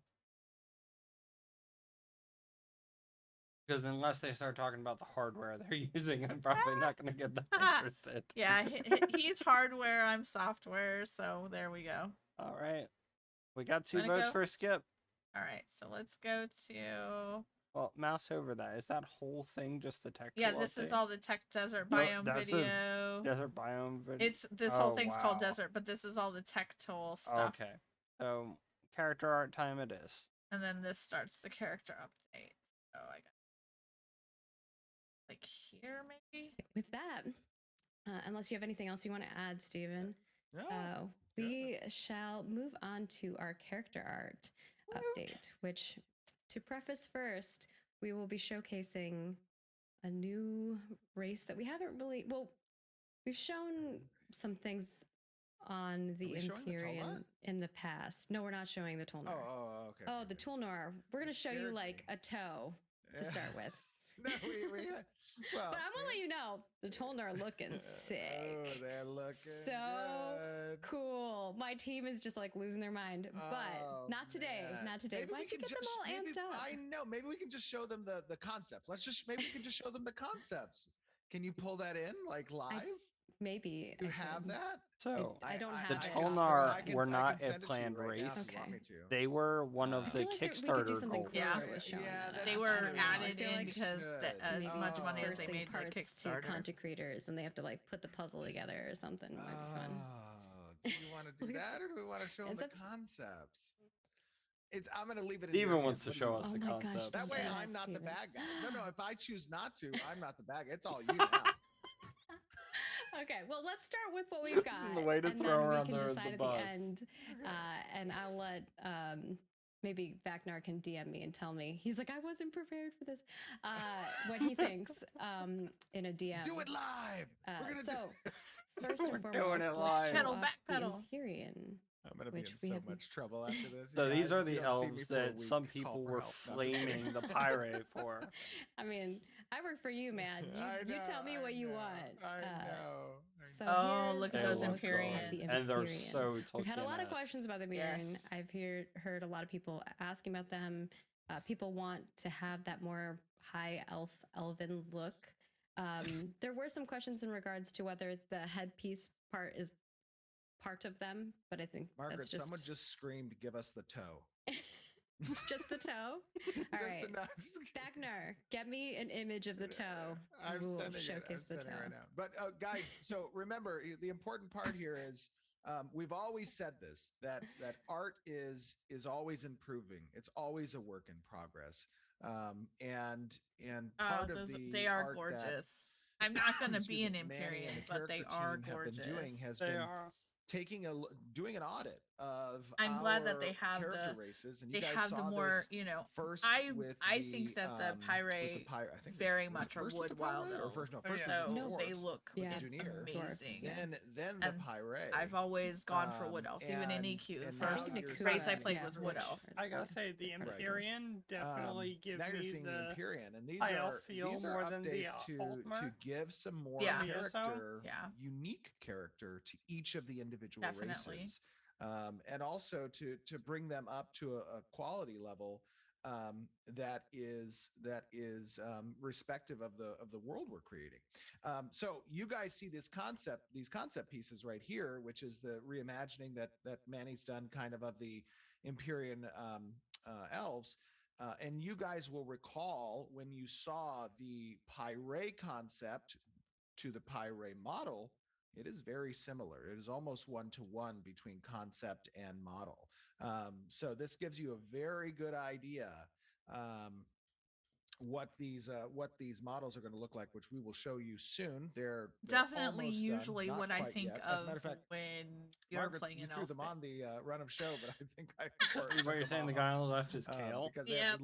[SPEAKER 1] Because unless they start talking about the hardware they're using, I'm probably not going to get that interested.
[SPEAKER 2] Yeah, he's hardware, I'm software, so there we go.
[SPEAKER 1] All right. We got 2 votes for Skip.
[SPEAKER 2] All right, so let's go to...
[SPEAKER 1] Well, mouse over that. Is that whole thing just the tech?
[SPEAKER 2] Yeah, this is all the tech desert biome video.
[SPEAKER 1] Desert biome video.
[SPEAKER 2] This whole thing's called desert, but this is all the tech tool stuff.
[SPEAKER 1] Okay. So character art time it is.
[SPEAKER 2] And then this starts the character update. So I got like here maybe?
[SPEAKER 3] With that, unless you have anything else you want to add, Steven, we shall move on to our character art update, which, to preface first, we will be showcasing a new race that we haven't really... Well, we've shown some things on the
[SPEAKER 4] we showing the
[SPEAKER 3] Imperium
[SPEAKER 4] Tolnar?
[SPEAKER 3] in the past. No, we're not showing the Tolnar.
[SPEAKER 4] Okay.
[SPEAKER 3] Oh,
[SPEAKER 4] okay,
[SPEAKER 3] the
[SPEAKER 4] okay.
[SPEAKER 3] Tolnar. We're gonna
[SPEAKER 4] You
[SPEAKER 3] show you
[SPEAKER 4] scared
[SPEAKER 3] like
[SPEAKER 4] me.
[SPEAKER 3] a toe to start with.
[SPEAKER 4] No, we well.
[SPEAKER 3] But I'm gonna let you know the Tolnar looking sick.
[SPEAKER 4] Oh, they're looking
[SPEAKER 3] so
[SPEAKER 4] good.
[SPEAKER 3] cool. My team is just like losing their mind. But not today.
[SPEAKER 4] Man.
[SPEAKER 3] Not today.
[SPEAKER 4] Maybe
[SPEAKER 3] Why'd
[SPEAKER 4] we
[SPEAKER 3] you
[SPEAKER 4] can
[SPEAKER 3] get them
[SPEAKER 4] just
[SPEAKER 3] all amped up?
[SPEAKER 4] I know. Maybe we can just show them the concepts. Maybe we can just show them the concepts. Can you pull that in like live?
[SPEAKER 3] Maybe
[SPEAKER 4] You
[SPEAKER 3] I
[SPEAKER 4] have
[SPEAKER 3] could.
[SPEAKER 4] that?
[SPEAKER 2] So
[SPEAKER 3] I don't have
[SPEAKER 1] the
[SPEAKER 3] it.
[SPEAKER 1] Tolnar were
[SPEAKER 4] I
[SPEAKER 1] not
[SPEAKER 4] can
[SPEAKER 1] a
[SPEAKER 4] send it to you
[SPEAKER 1] planned
[SPEAKER 4] right now
[SPEAKER 1] race.
[SPEAKER 4] if you want
[SPEAKER 3] Okay.
[SPEAKER 4] me to.
[SPEAKER 1] They were one of
[SPEAKER 4] I
[SPEAKER 1] the
[SPEAKER 3] feel like we could do
[SPEAKER 1] Kickstarter
[SPEAKER 3] something
[SPEAKER 1] goals.
[SPEAKER 2] Yeah.
[SPEAKER 3] cooler with showing that.
[SPEAKER 2] They
[SPEAKER 3] I
[SPEAKER 2] were
[SPEAKER 3] don't know. I
[SPEAKER 2] added
[SPEAKER 3] feel
[SPEAKER 2] in
[SPEAKER 3] like
[SPEAKER 2] because as
[SPEAKER 3] maybe
[SPEAKER 2] much money as they
[SPEAKER 3] dispersing
[SPEAKER 2] made the
[SPEAKER 3] parts to
[SPEAKER 2] Kickstarter.
[SPEAKER 3] content creators, and they have to like put the puzzle together or something. Might be fun.
[SPEAKER 4] Do you want to do that, or do we want to show them
[SPEAKER 3] It's
[SPEAKER 4] the
[SPEAKER 3] up to-
[SPEAKER 4] concepts? I'm going to leave it in
[SPEAKER 1] Steven
[SPEAKER 4] your
[SPEAKER 1] wants
[SPEAKER 4] hands.
[SPEAKER 1] to
[SPEAKER 4] What do you
[SPEAKER 1] show us
[SPEAKER 3] Oh
[SPEAKER 1] the
[SPEAKER 3] my gosh,
[SPEAKER 1] concept.
[SPEAKER 4] That way,
[SPEAKER 3] do that,
[SPEAKER 4] I'm not the
[SPEAKER 3] Steven.
[SPEAKER 4] bad guy. No. If I choose not to, I'm not the bad guy. It's all you now.
[SPEAKER 3] Okay, well, let's start with what we've got.
[SPEAKER 1] The way to
[SPEAKER 3] and
[SPEAKER 1] throw
[SPEAKER 3] then
[SPEAKER 1] her
[SPEAKER 3] we
[SPEAKER 1] under
[SPEAKER 3] can
[SPEAKER 1] the
[SPEAKER 3] decide at
[SPEAKER 1] bus.
[SPEAKER 3] the end. And I'll let maybe Vaknar can DM me and tell me. He's like, I wasn't prepared for this. What he thinks in a DM.
[SPEAKER 4] Do it live. We're gonna
[SPEAKER 3] so,
[SPEAKER 4] do
[SPEAKER 3] first and
[SPEAKER 1] We're
[SPEAKER 3] foremost,
[SPEAKER 1] doing it
[SPEAKER 3] let's
[SPEAKER 1] live.
[SPEAKER 3] show
[SPEAKER 2] Pedal,
[SPEAKER 3] off
[SPEAKER 2] back
[SPEAKER 3] the
[SPEAKER 2] pedal.
[SPEAKER 3] Empyrean.
[SPEAKER 4] I'm gonna be
[SPEAKER 3] Which
[SPEAKER 4] in
[SPEAKER 3] we
[SPEAKER 4] so
[SPEAKER 3] have-
[SPEAKER 4] much trouble after this.
[SPEAKER 1] So
[SPEAKER 4] you
[SPEAKER 1] these
[SPEAKER 4] guys.
[SPEAKER 1] are
[SPEAKER 4] If
[SPEAKER 1] the
[SPEAKER 4] you don't see me
[SPEAKER 1] elves
[SPEAKER 4] for a
[SPEAKER 1] that
[SPEAKER 4] week,
[SPEAKER 1] some
[SPEAKER 4] call
[SPEAKER 1] people
[SPEAKER 4] for
[SPEAKER 1] were
[SPEAKER 4] help. No, I'm just kidding.
[SPEAKER 1] flaming the pirate for.
[SPEAKER 3] I mean, I work for you, man. You tell me what you want.
[SPEAKER 4] I know.
[SPEAKER 3] So
[SPEAKER 2] Oh,
[SPEAKER 3] here's
[SPEAKER 2] look
[SPEAKER 3] a
[SPEAKER 2] at those
[SPEAKER 3] look
[SPEAKER 2] Empyrean.
[SPEAKER 3] at the
[SPEAKER 1] And they're
[SPEAKER 3] Empyrean.
[SPEAKER 1] so
[SPEAKER 3] We've had a lot of
[SPEAKER 1] Tolkien-esque.
[SPEAKER 3] questions about the Empyrean.
[SPEAKER 2] Yes.
[SPEAKER 3] I've heard a lot of people asking about them. People want to have that more high elven look. There were some questions in regards to whether the headpiece part is part of them, but I think
[SPEAKER 4] Margaret,
[SPEAKER 3] that's just
[SPEAKER 4] someone just screamed, "Give us the toe."
[SPEAKER 3] just the toe.
[SPEAKER 4] Just
[SPEAKER 3] All right,
[SPEAKER 4] the, no, just kidding.
[SPEAKER 3] Bagnar, get me an image of the toe.
[SPEAKER 4] I'm
[SPEAKER 3] We'll
[SPEAKER 4] sending
[SPEAKER 3] showcase the
[SPEAKER 4] it. I'm sending
[SPEAKER 3] toe.
[SPEAKER 4] it right now. But guys, so remember, the important part here is we've always said this that art is always improving. It's always a work in progress. And part of the
[SPEAKER 2] they are
[SPEAKER 4] art
[SPEAKER 2] gorgeous.
[SPEAKER 4] that
[SPEAKER 2] I'm not going to
[SPEAKER 4] excuse
[SPEAKER 2] be
[SPEAKER 4] me,
[SPEAKER 2] an
[SPEAKER 4] Manny
[SPEAKER 2] Imperium,
[SPEAKER 4] and the
[SPEAKER 2] but they
[SPEAKER 4] character
[SPEAKER 2] are
[SPEAKER 4] team have
[SPEAKER 2] gorgeous.
[SPEAKER 4] been doing has
[SPEAKER 1] They
[SPEAKER 4] been
[SPEAKER 1] are.
[SPEAKER 4] doing an audit of
[SPEAKER 2] I'm glad that they have
[SPEAKER 4] character
[SPEAKER 2] the
[SPEAKER 4] races, and you
[SPEAKER 2] they
[SPEAKER 4] guys
[SPEAKER 2] have
[SPEAKER 4] saw
[SPEAKER 2] the more,
[SPEAKER 4] this first
[SPEAKER 2] I
[SPEAKER 4] with
[SPEAKER 2] think that the Pyre
[SPEAKER 4] I think
[SPEAKER 2] very
[SPEAKER 4] was it
[SPEAKER 2] much are
[SPEAKER 4] first with the
[SPEAKER 2] wood wild
[SPEAKER 4] Pyre, or
[SPEAKER 2] elves.
[SPEAKER 4] first, no,
[SPEAKER 1] Oh,
[SPEAKER 4] first
[SPEAKER 1] yeah.
[SPEAKER 4] was
[SPEAKER 3] No,
[SPEAKER 4] the
[SPEAKER 2] they
[SPEAKER 4] dwarves
[SPEAKER 2] look
[SPEAKER 4] with
[SPEAKER 3] Yeah.
[SPEAKER 4] the Dunir.
[SPEAKER 3] Dwarves,
[SPEAKER 2] amazing.
[SPEAKER 3] yeah.
[SPEAKER 4] Then the
[SPEAKER 2] And
[SPEAKER 4] Pyre.
[SPEAKER 2] I've always gone for wood elves. Even in
[SPEAKER 4] and-
[SPEAKER 2] EQ, the
[SPEAKER 4] and
[SPEAKER 2] first
[SPEAKER 4] now you're
[SPEAKER 2] race I
[SPEAKER 4] seeing-
[SPEAKER 2] played was wood
[SPEAKER 3] which
[SPEAKER 2] elf.
[SPEAKER 3] are
[SPEAKER 1] I gotta say, the
[SPEAKER 3] they're part of the
[SPEAKER 1] Empyrean definitely give
[SPEAKER 4] now you're
[SPEAKER 1] me
[SPEAKER 4] seeing the
[SPEAKER 1] the
[SPEAKER 4] Empyrean, and these
[SPEAKER 1] high
[SPEAKER 4] are
[SPEAKER 1] elf feel
[SPEAKER 4] these are
[SPEAKER 1] more than the
[SPEAKER 4] updates to
[SPEAKER 1] Altmer.
[SPEAKER 4] give some more
[SPEAKER 2] Yeah.
[SPEAKER 4] character,
[SPEAKER 2] Yeah.
[SPEAKER 4] unique character to each of the individual
[SPEAKER 2] Definitely.
[SPEAKER 4] races, and also to bring them up to a quality level that is respective of the world we're creating. So you guys see these concept pieces right here, which is the reimagining that Manny's done kind of the Empyrean elves. And you guys will recall when you saw the Pyre concept to the Pyre model, it is very similar. It is almost one-to-one between concept and model. So this gives you a very good idea what these models are going to look like, which we will show you soon. They're
[SPEAKER 2] Definitely
[SPEAKER 4] almost
[SPEAKER 2] usually
[SPEAKER 4] done, not
[SPEAKER 2] what I
[SPEAKER 4] quite
[SPEAKER 2] think
[SPEAKER 4] yet. As a
[SPEAKER 2] of
[SPEAKER 4] matter of fact,
[SPEAKER 2] when you're
[SPEAKER 4] Margaret,
[SPEAKER 2] playing
[SPEAKER 4] you
[SPEAKER 2] an
[SPEAKER 4] threw
[SPEAKER 2] elf.
[SPEAKER 4] them on the run of show, but I think I
[SPEAKER 1] What you're saying, the guy on the left is Kale?
[SPEAKER 4] because they have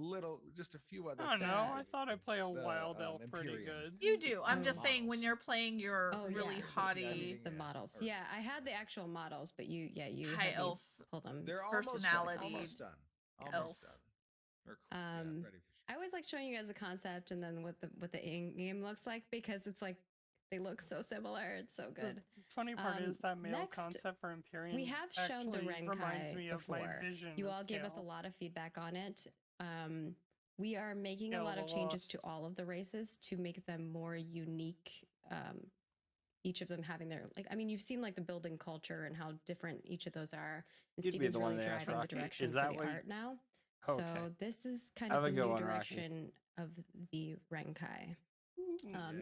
[SPEAKER 4] just a few other.
[SPEAKER 1] I don't know. I
[SPEAKER 4] things.
[SPEAKER 1] thought I play a
[SPEAKER 4] the,
[SPEAKER 1] wild elf pretty
[SPEAKER 4] Imperium.
[SPEAKER 1] good.
[SPEAKER 2] You do. I'm just
[SPEAKER 4] Models.
[SPEAKER 2] saying when you're playing your really
[SPEAKER 3] yeah,
[SPEAKER 2] haughty
[SPEAKER 3] the models.
[SPEAKER 4] or-
[SPEAKER 3] Yeah, I had the actual models, but you
[SPEAKER 2] high
[SPEAKER 3] had me
[SPEAKER 2] elf
[SPEAKER 3] pull them.
[SPEAKER 4] They're
[SPEAKER 2] personality
[SPEAKER 4] almost done.
[SPEAKER 2] elf.
[SPEAKER 4] Almost done. Ready
[SPEAKER 3] I always like showing you guys the concept and then what the in-game looks like, because it's like they look so similar. It's so good.
[SPEAKER 1] The funny part is that male
[SPEAKER 3] next,
[SPEAKER 1] concept for Imperium.
[SPEAKER 3] We have shown the
[SPEAKER 1] reminds me
[SPEAKER 3] Renkai
[SPEAKER 1] of my
[SPEAKER 3] before.
[SPEAKER 1] vision.
[SPEAKER 3] You
[SPEAKER 1] of
[SPEAKER 3] all gave us a
[SPEAKER 1] Kale.
[SPEAKER 3] lot of feedback on it. We are making a
[SPEAKER 1] Kale
[SPEAKER 3] lot
[SPEAKER 1] the
[SPEAKER 3] of changes
[SPEAKER 1] Lost.
[SPEAKER 3] to all of the races to make them more unique. Each of them having their you've seen like the building culture and how different each of those are. And
[SPEAKER 1] You'd be
[SPEAKER 3] Steven's
[SPEAKER 1] the one
[SPEAKER 3] really
[SPEAKER 1] that asked
[SPEAKER 3] driving the
[SPEAKER 1] Rocky.
[SPEAKER 3] direction
[SPEAKER 1] Is
[SPEAKER 3] for
[SPEAKER 1] that
[SPEAKER 3] the
[SPEAKER 1] what you-
[SPEAKER 3] art now.
[SPEAKER 1] Okay.
[SPEAKER 3] So this is kind
[SPEAKER 1] Have
[SPEAKER 3] of
[SPEAKER 1] a
[SPEAKER 3] the
[SPEAKER 1] good
[SPEAKER 3] new
[SPEAKER 1] one, Rocky.
[SPEAKER 3] direction of the Renkai.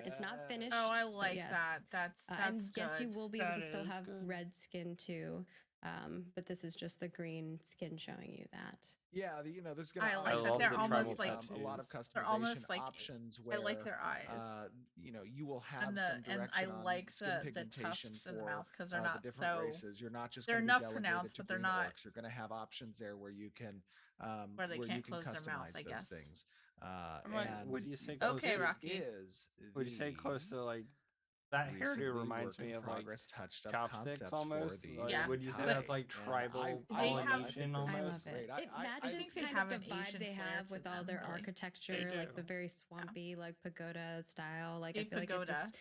[SPEAKER 3] It's not finished.
[SPEAKER 2] Oh, I
[SPEAKER 3] but
[SPEAKER 2] like
[SPEAKER 3] yes.
[SPEAKER 2] that. That's
[SPEAKER 3] And
[SPEAKER 2] good.
[SPEAKER 3] yes, you will be able
[SPEAKER 1] That
[SPEAKER 3] to still
[SPEAKER 1] is
[SPEAKER 3] have
[SPEAKER 1] good.
[SPEAKER 3] red skin too. But this is just the green skin showing you that.
[SPEAKER 4] Yeah, there's gonna.
[SPEAKER 2] I
[SPEAKER 1] like that
[SPEAKER 4] obviously
[SPEAKER 1] they're
[SPEAKER 4] be
[SPEAKER 1] almost
[SPEAKER 2] like-
[SPEAKER 4] a lot of customization
[SPEAKER 2] They're almost like-
[SPEAKER 4] options
[SPEAKER 2] I
[SPEAKER 4] where
[SPEAKER 2] like their eyes.
[SPEAKER 4] you will have
[SPEAKER 2] And
[SPEAKER 4] some
[SPEAKER 2] and
[SPEAKER 4] direction
[SPEAKER 2] I
[SPEAKER 4] on
[SPEAKER 2] like
[SPEAKER 4] skin
[SPEAKER 2] the
[SPEAKER 4] pigmentation
[SPEAKER 2] tusks in the
[SPEAKER 4] for
[SPEAKER 2] mouth because they're
[SPEAKER 4] the
[SPEAKER 2] not
[SPEAKER 4] different
[SPEAKER 2] so
[SPEAKER 4] races. You're not just
[SPEAKER 2] they're
[SPEAKER 4] gonna be
[SPEAKER 2] enough
[SPEAKER 4] delegated
[SPEAKER 2] pronounced,
[SPEAKER 4] to
[SPEAKER 2] but they're
[SPEAKER 4] green
[SPEAKER 2] not
[SPEAKER 4] orcs. You're going to have options there where you can
[SPEAKER 2] where they
[SPEAKER 4] where
[SPEAKER 2] can't
[SPEAKER 4] you can
[SPEAKER 2] close their
[SPEAKER 4] customize
[SPEAKER 2] mouths, I
[SPEAKER 4] those
[SPEAKER 2] guess.
[SPEAKER 4] things.
[SPEAKER 1] I'm like,
[SPEAKER 4] And
[SPEAKER 1] would you say
[SPEAKER 2] Okay,
[SPEAKER 1] close to,
[SPEAKER 2] Rocky.
[SPEAKER 4] is
[SPEAKER 1] would you say close to like That hairdo
[SPEAKER 4] recently
[SPEAKER 1] reminds
[SPEAKER 4] work in
[SPEAKER 1] me of like
[SPEAKER 4] progress touched up
[SPEAKER 1] chopsticks
[SPEAKER 4] concepts
[SPEAKER 1] almost.
[SPEAKER 4] for the
[SPEAKER 1] Like,
[SPEAKER 2] Yeah.
[SPEAKER 1] would you say
[SPEAKER 4] tie.
[SPEAKER 1] that's like
[SPEAKER 4] And
[SPEAKER 1] tribal
[SPEAKER 2] They have-
[SPEAKER 1] pollination
[SPEAKER 3] I
[SPEAKER 1] almost?
[SPEAKER 3] love it.
[SPEAKER 4] Great.
[SPEAKER 3] It
[SPEAKER 2] I
[SPEAKER 3] matches
[SPEAKER 2] think they
[SPEAKER 3] kind
[SPEAKER 2] have
[SPEAKER 3] of the
[SPEAKER 2] an
[SPEAKER 3] vibe
[SPEAKER 2] Asian
[SPEAKER 3] they
[SPEAKER 2] flair
[SPEAKER 3] have
[SPEAKER 2] to
[SPEAKER 3] with all
[SPEAKER 2] them,
[SPEAKER 3] their
[SPEAKER 2] really.
[SPEAKER 3] architecture,
[SPEAKER 1] They
[SPEAKER 3] like the
[SPEAKER 1] do.
[SPEAKER 3] very swampy, like pagoda style. Like I
[SPEAKER 2] Big
[SPEAKER 3] feel like it
[SPEAKER 2] pagoda.
[SPEAKER 3] just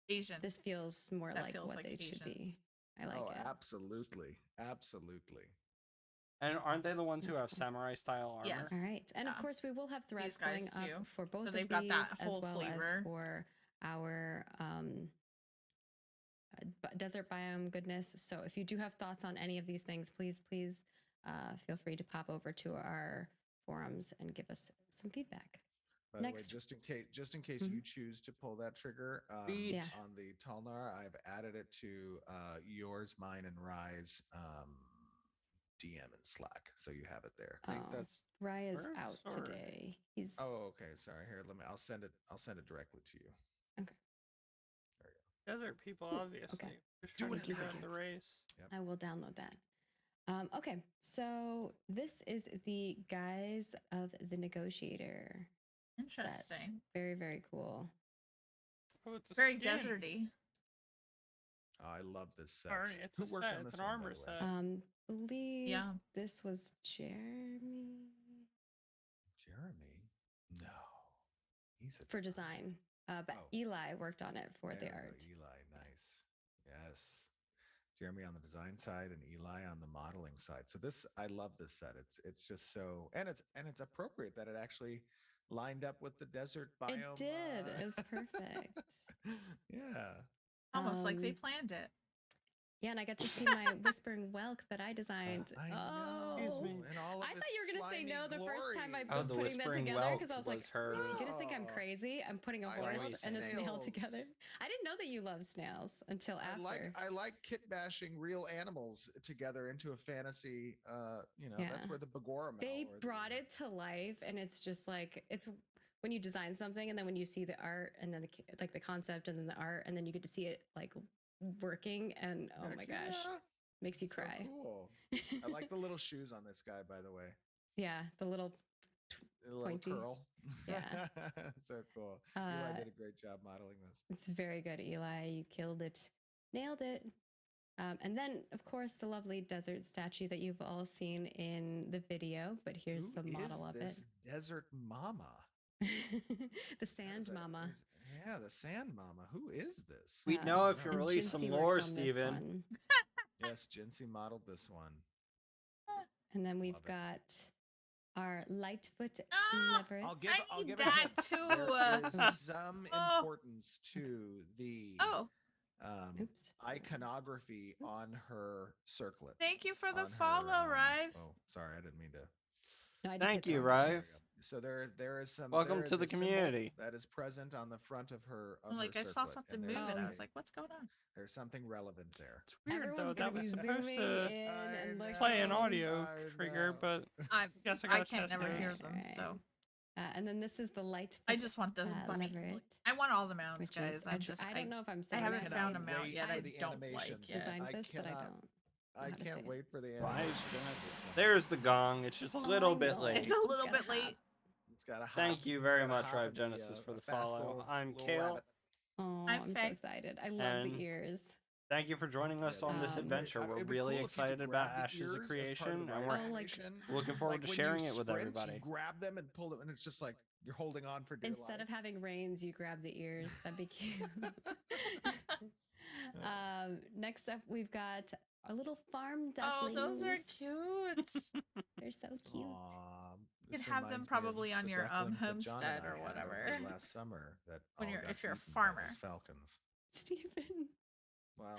[SPEAKER 2] Asian.
[SPEAKER 3] this feels more
[SPEAKER 2] That
[SPEAKER 3] like
[SPEAKER 2] feels
[SPEAKER 3] what
[SPEAKER 2] like
[SPEAKER 3] they
[SPEAKER 2] Asian.
[SPEAKER 3] should be. I like it.
[SPEAKER 4] Absolutely. Absolutely.
[SPEAKER 1] And aren't they the ones who
[SPEAKER 3] That's
[SPEAKER 1] have
[SPEAKER 3] cool.
[SPEAKER 1] samurai style armor?
[SPEAKER 2] Yes.
[SPEAKER 3] All right, and of
[SPEAKER 2] Yeah.
[SPEAKER 3] course we will have threads
[SPEAKER 2] guys
[SPEAKER 3] going up
[SPEAKER 2] too.
[SPEAKER 3] for both
[SPEAKER 2] So
[SPEAKER 3] of
[SPEAKER 2] they've
[SPEAKER 3] these,
[SPEAKER 2] got that
[SPEAKER 3] as
[SPEAKER 2] whole
[SPEAKER 3] well as
[SPEAKER 2] flavor.
[SPEAKER 3] for our desert biome goodness. So if you do have thoughts on any of these things, please feel free to pop over to our forums and give us some feedback.
[SPEAKER 4] By the way,
[SPEAKER 3] Next.
[SPEAKER 4] just in case
[SPEAKER 3] Mhm.
[SPEAKER 4] you choose to pull that trigger,
[SPEAKER 1] Beat.
[SPEAKER 3] Yeah.
[SPEAKER 4] on the Talnar, I've added it to yours, mine, and Rye's DM in Slack, so you have it there.
[SPEAKER 1] I think
[SPEAKER 3] Oh,
[SPEAKER 1] that's
[SPEAKER 3] Rye is
[SPEAKER 1] first,
[SPEAKER 3] out
[SPEAKER 1] or-
[SPEAKER 3] today. He's
[SPEAKER 4] Oh, okay. Sorry. Here, I'll send it directly to you.
[SPEAKER 3] okay.
[SPEAKER 1] Desert people,
[SPEAKER 3] Ooh,
[SPEAKER 1] obviously.
[SPEAKER 3] okay.
[SPEAKER 1] Just trying to
[SPEAKER 3] Thank you,
[SPEAKER 1] figure
[SPEAKER 3] thank
[SPEAKER 1] out
[SPEAKER 3] you.
[SPEAKER 1] the race.
[SPEAKER 4] Yep.
[SPEAKER 3] I will download that. Okay, so this is the Guise of the Negotiator set.
[SPEAKER 2] Interesting.
[SPEAKER 3] Very, very cool.
[SPEAKER 1] Oh, it's a
[SPEAKER 2] Very
[SPEAKER 1] skin.
[SPEAKER 2] deserty.
[SPEAKER 4] Oh, I love this set.
[SPEAKER 1] Or it's
[SPEAKER 4] Who
[SPEAKER 1] a
[SPEAKER 4] worked
[SPEAKER 1] set.
[SPEAKER 4] on
[SPEAKER 1] It's
[SPEAKER 4] this
[SPEAKER 1] an
[SPEAKER 4] one, by
[SPEAKER 1] armor
[SPEAKER 4] the way?
[SPEAKER 1] set.
[SPEAKER 3] Believe
[SPEAKER 2] Yeah.
[SPEAKER 3] this was Jeremy
[SPEAKER 4] Jeremy? No, he's a
[SPEAKER 3] for design. But
[SPEAKER 4] Oh.
[SPEAKER 3] Eli worked on it for
[SPEAKER 4] There
[SPEAKER 3] the
[SPEAKER 4] we go,
[SPEAKER 3] art.
[SPEAKER 4] Eli, nice. Yes. Jeremy on the design side and Eli on the modeling side. So this, I love this set. It's just so, and it's appropriate that it actually lined up with the desert biome.
[SPEAKER 3] It did. It was perfect.
[SPEAKER 4] Yeah.
[SPEAKER 2] Almost like they planned it.
[SPEAKER 3] Yeah, and I got to see my Whispering Whelk that I designed.
[SPEAKER 4] I know.
[SPEAKER 1] Excuse me.
[SPEAKER 4] And all of
[SPEAKER 3] I thought you were gonna say
[SPEAKER 4] its
[SPEAKER 3] no the
[SPEAKER 4] slimy
[SPEAKER 3] first time I
[SPEAKER 4] glory.
[SPEAKER 3] was
[SPEAKER 1] the
[SPEAKER 3] putting that
[SPEAKER 1] Whispering
[SPEAKER 3] together
[SPEAKER 1] Whelk
[SPEAKER 3] because I was like,
[SPEAKER 1] was her-
[SPEAKER 3] is he gonna think I'm
[SPEAKER 4] No.
[SPEAKER 3] crazy? I'm putting a
[SPEAKER 4] I
[SPEAKER 3] horse
[SPEAKER 1] like
[SPEAKER 3] and a snail
[SPEAKER 4] snails.
[SPEAKER 3] together. I didn't know that you love snails until after.
[SPEAKER 4] I like kit bashing real animals together into a fantasy.
[SPEAKER 3] Yeah.
[SPEAKER 4] That's where the Bagora.
[SPEAKER 3] They brought it to life, and it's just like it's when you design something, and then when you see the art, and then the concept, and then the art, and then you get to see it like working, and oh my gosh, makes you cry.
[SPEAKER 4] So cool. I like the little shoes on this guy, by the way.
[SPEAKER 3] Yeah, the little pointy
[SPEAKER 4] curl.
[SPEAKER 3] Yeah.
[SPEAKER 4] So cool. Eli did a great job modeling this.
[SPEAKER 3] It's very good, Eli. You killed it. Nailed it. And then, of course, the lovely desert statue that you've all seen in the video, but here's
[SPEAKER 4] Who
[SPEAKER 3] the model
[SPEAKER 4] is
[SPEAKER 3] of
[SPEAKER 4] this Desert Mama.
[SPEAKER 3] the Sand Mama.
[SPEAKER 4] Yeah, the Sand Mama. Who is this?
[SPEAKER 1] We know if you
[SPEAKER 3] And
[SPEAKER 1] release some
[SPEAKER 3] Jinsey
[SPEAKER 1] lore,
[SPEAKER 3] worked on this
[SPEAKER 1] Steven.
[SPEAKER 3] one.
[SPEAKER 4] Yes, Jinsey modeled this one.
[SPEAKER 3] And then we've
[SPEAKER 4] Love it.
[SPEAKER 3] got our Lightfoot
[SPEAKER 2] Ah!
[SPEAKER 3] Leverett.
[SPEAKER 4] I'll give
[SPEAKER 2] I
[SPEAKER 4] it
[SPEAKER 2] need
[SPEAKER 4] a
[SPEAKER 2] that
[SPEAKER 4] hint.
[SPEAKER 2] too.
[SPEAKER 4] There is some
[SPEAKER 2] Oh.
[SPEAKER 4] importance to the
[SPEAKER 3] Oops.
[SPEAKER 4] iconography on her circlet.
[SPEAKER 2] Thank you for the
[SPEAKER 4] on her,
[SPEAKER 2] follow, Rive.
[SPEAKER 4] Oh, sorry, I didn't mean to.
[SPEAKER 3] No, I just
[SPEAKER 1] Thank
[SPEAKER 3] hit the
[SPEAKER 1] you,
[SPEAKER 3] wrong button.
[SPEAKER 1] Rive.
[SPEAKER 4] So there is some.
[SPEAKER 1] Welcome
[SPEAKER 4] there
[SPEAKER 1] to
[SPEAKER 4] is
[SPEAKER 1] the
[SPEAKER 4] a symbol
[SPEAKER 1] community.
[SPEAKER 4] that is present on the front of her. Of
[SPEAKER 2] I'm like,
[SPEAKER 4] her
[SPEAKER 2] I saw
[SPEAKER 4] circlet,
[SPEAKER 2] something
[SPEAKER 4] and
[SPEAKER 2] moving.
[SPEAKER 4] there's
[SPEAKER 2] I
[SPEAKER 4] a-
[SPEAKER 2] was like, what's going on?
[SPEAKER 4] There's something relevant there.
[SPEAKER 1] It's weird
[SPEAKER 3] Everyone's
[SPEAKER 1] though.
[SPEAKER 3] gonna
[SPEAKER 1] That was
[SPEAKER 3] be
[SPEAKER 1] supposed
[SPEAKER 3] zooming
[SPEAKER 1] to
[SPEAKER 3] in and looking.
[SPEAKER 1] play an audio
[SPEAKER 4] I
[SPEAKER 1] trigger,
[SPEAKER 4] know.
[SPEAKER 1] but
[SPEAKER 2] I
[SPEAKER 1] guess I
[SPEAKER 2] I
[SPEAKER 1] got
[SPEAKER 2] can't never
[SPEAKER 1] tested.
[SPEAKER 2] hear them,
[SPEAKER 3] Right.
[SPEAKER 2] so
[SPEAKER 3] And then this is the Lightfoot.
[SPEAKER 2] I just want this bunny.
[SPEAKER 3] Leverett,
[SPEAKER 2] I want all the mounts,
[SPEAKER 3] which
[SPEAKER 2] guys.
[SPEAKER 3] is
[SPEAKER 2] I'm just
[SPEAKER 3] I don't know if I'm
[SPEAKER 2] I
[SPEAKER 3] saying
[SPEAKER 2] haven't
[SPEAKER 3] that
[SPEAKER 2] found a
[SPEAKER 3] right.
[SPEAKER 2] mount
[SPEAKER 4] wait
[SPEAKER 2] yet.
[SPEAKER 4] for
[SPEAKER 2] I
[SPEAKER 4] the
[SPEAKER 2] don't like
[SPEAKER 4] animations.
[SPEAKER 2] it.
[SPEAKER 3] Designed
[SPEAKER 4] I
[SPEAKER 3] this, but I
[SPEAKER 4] cannot-
[SPEAKER 3] don't.
[SPEAKER 4] I
[SPEAKER 3] how to say
[SPEAKER 4] can't
[SPEAKER 3] it.
[SPEAKER 4] wait for the
[SPEAKER 1] Why
[SPEAKER 4] animation.
[SPEAKER 1] is
[SPEAKER 4] of this one.
[SPEAKER 1] there's the gong. It's just a little
[SPEAKER 3] I
[SPEAKER 1] bit
[SPEAKER 3] know.
[SPEAKER 1] late.
[SPEAKER 2] It's a little
[SPEAKER 3] It's
[SPEAKER 2] bit
[SPEAKER 3] gotta
[SPEAKER 2] late.
[SPEAKER 4] It's got a hop.
[SPEAKER 1] Thank you
[SPEAKER 4] It's
[SPEAKER 1] very
[SPEAKER 4] got a
[SPEAKER 1] much,
[SPEAKER 4] hop
[SPEAKER 1] Rive
[SPEAKER 4] and
[SPEAKER 1] Genesis,
[SPEAKER 4] a
[SPEAKER 1] for the
[SPEAKER 4] fast
[SPEAKER 1] follow.
[SPEAKER 4] little-
[SPEAKER 1] I'm
[SPEAKER 4] little
[SPEAKER 1] Kale.
[SPEAKER 4] rabbit.
[SPEAKER 3] Oh,
[SPEAKER 2] I'm
[SPEAKER 3] I'm so
[SPEAKER 2] Faye.
[SPEAKER 3] excited. I love
[SPEAKER 1] And
[SPEAKER 3] the ears.
[SPEAKER 1] Thank you for joining us on this
[SPEAKER 3] Um,
[SPEAKER 1] adventure. We're
[SPEAKER 4] It'd be
[SPEAKER 1] really
[SPEAKER 4] cool if you could
[SPEAKER 1] excited
[SPEAKER 4] grab
[SPEAKER 1] about
[SPEAKER 4] the
[SPEAKER 1] Ashes
[SPEAKER 4] ears
[SPEAKER 1] of
[SPEAKER 4] as part of
[SPEAKER 1] Creation,
[SPEAKER 4] the
[SPEAKER 1] and
[SPEAKER 3] Oh,
[SPEAKER 1] we're
[SPEAKER 3] like-
[SPEAKER 4] animation.
[SPEAKER 1] looking forward
[SPEAKER 4] Like
[SPEAKER 1] to
[SPEAKER 4] when
[SPEAKER 1] sharing
[SPEAKER 4] you
[SPEAKER 1] it with
[SPEAKER 4] sprint,
[SPEAKER 1] everybody.
[SPEAKER 4] You grab them and pull them, and it's just like you're holding on for dear
[SPEAKER 3] Instead of having reins, you grab the ears. That'd be cute. Next up, we've got our little farm
[SPEAKER 2] Oh,
[SPEAKER 3] ducklings.
[SPEAKER 2] those are cute.
[SPEAKER 3] They're so cute.
[SPEAKER 2] You could have them probably on your homestead or whatever.
[SPEAKER 4] Last summer, that
[SPEAKER 2] When
[SPEAKER 4] all
[SPEAKER 2] you're-
[SPEAKER 4] got
[SPEAKER 2] if you're a
[SPEAKER 4] eaten by
[SPEAKER 2] farmer.
[SPEAKER 4] those falcons.
[SPEAKER 3] Stephen,
[SPEAKER 4] Wow.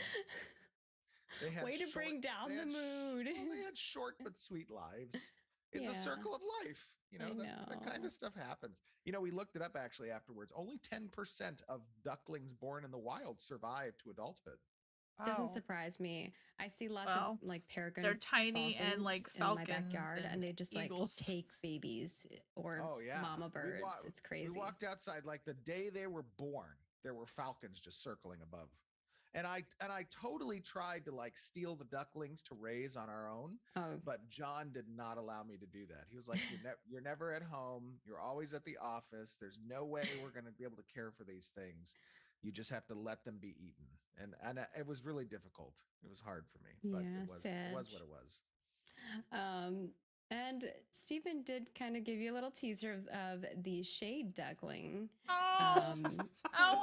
[SPEAKER 4] They had
[SPEAKER 3] way to bring down
[SPEAKER 4] they
[SPEAKER 3] the
[SPEAKER 4] had
[SPEAKER 3] mood.
[SPEAKER 4] Well, they had short but sweet lives. It's a
[SPEAKER 3] Yeah.
[SPEAKER 4] circle of life. That kind
[SPEAKER 3] know.
[SPEAKER 4] of stuff happens. We looked it up actually afterwards. Only 10% of ducklings born in the wild survive to adulthood.
[SPEAKER 3] Doesn't
[SPEAKER 2] Wow.
[SPEAKER 3] surprise me. I see lots
[SPEAKER 2] Well,
[SPEAKER 3] of like peregrine.
[SPEAKER 2] they're tiny and,
[SPEAKER 3] falcons
[SPEAKER 2] like,
[SPEAKER 3] in my
[SPEAKER 2] falcons
[SPEAKER 3] backyard,
[SPEAKER 2] and
[SPEAKER 3] and they just
[SPEAKER 2] eagles.
[SPEAKER 3] like take babies or
[SPEAKER 4] Oh yeah,
[SPEAKER 3] mama birds. It's crazy.
[SPEAKER 4] We walked outside like the day they were born. There were falcons just circling above, and I totally tried to like steal the ducklings to raise on our own,
[SPEAKER 3] Oh,
[SPEAKER 4] but John did not allow me to do that. He was like, "You're never at home. You're always at the office. There's no way we're going to be able to care for these things. You just have to let them be eaten, and it was really difficult. It was hard for me, but
[SPEAKER 3] Yeah,
[SPEAKER 4] it was what it was.
[SPEAKER 3] And Stephen did kind of give you a little teaser of the shade duckling.
[SPEAKER 2] Oh,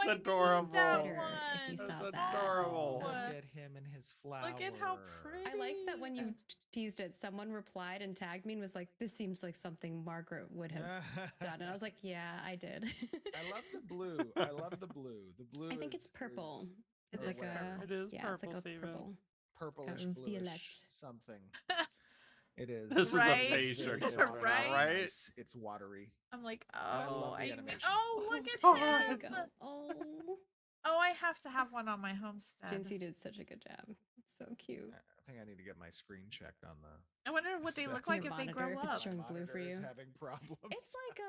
[SPEAKER 1] That's adorable.
[SPEAKER 2] That
[SPEAKER 3] Twitter,
[SPEAKER 2] one.
[SPEAKER 3] if you saw
[SPEAKER 1] That's
[SPEAKER 3] that.
[SPEAKER 1] adorable.
[SPEAKER 4] Look at him and his flower.
[SPEAKER 2] Look at how pretty.
[SPEAKER 3] I like that when you teased it, someone replied and tagged me and was like, "This seems like something Margaret would have done." And I was like, "Yeah, I did."
[SPEAKER 4] I love the blue. I love the blue. The blue.
[SPEAKER 3] I think it's purple. It's like
[SPEAKER 1] it is
[SPEAKER 3] yeah,
[SPEAKER 1] purple,
[SPEAKER 3] it's like a
[SPEAKER 1] Steven.
[SPEAKER 3] purple,
[SPEAKER 4] purplish,
[SPEAKER 3] violet.
[SPEAKER 4] bluish, something. It is.
[SPEAKER 1] This
[SPEAKER 2] Right?
[SPEAKER 1] is a page
[SPEAKER 4] It's
[SPEAKER 1] picture,
[SPEAKER 2] Right?
[SPEAKER 1] right?
[SPEAKER 4] Nice. It's watery.
[SPEAKER 2] I'm like,
[SPEAKER 4] I love the animation.
[SPEAKER 2] oh, look at
[SPEAKER 1] God.
[SPEAKER 3] There you
[SPEAKER 2] him.
[SPEAKER 3] go. Oh,
[SPEAKER 2] Oh, I have to have one on my homestead.
[SPEAKER 3] Jinsey did such a good job. It's so cute.
[SPEAKER 4] I think I need to get my screen checked on the.
[SPEAKER 2] I wonder what they look
[SPEAKER 3] Your
[SPEAKER 2] like if they
[SPEAKER 3] monitor,
[SPEAKER 2] grow
[SPEAKER 3] if it's
[SPEAKER 2] up.
[SPEAKER 3] showing blue for
[SPEAKER 4] Monitor is
[SPEAKER 3] you.
[SPEAKER 4] having problems.
[SPEAKER 3] It's like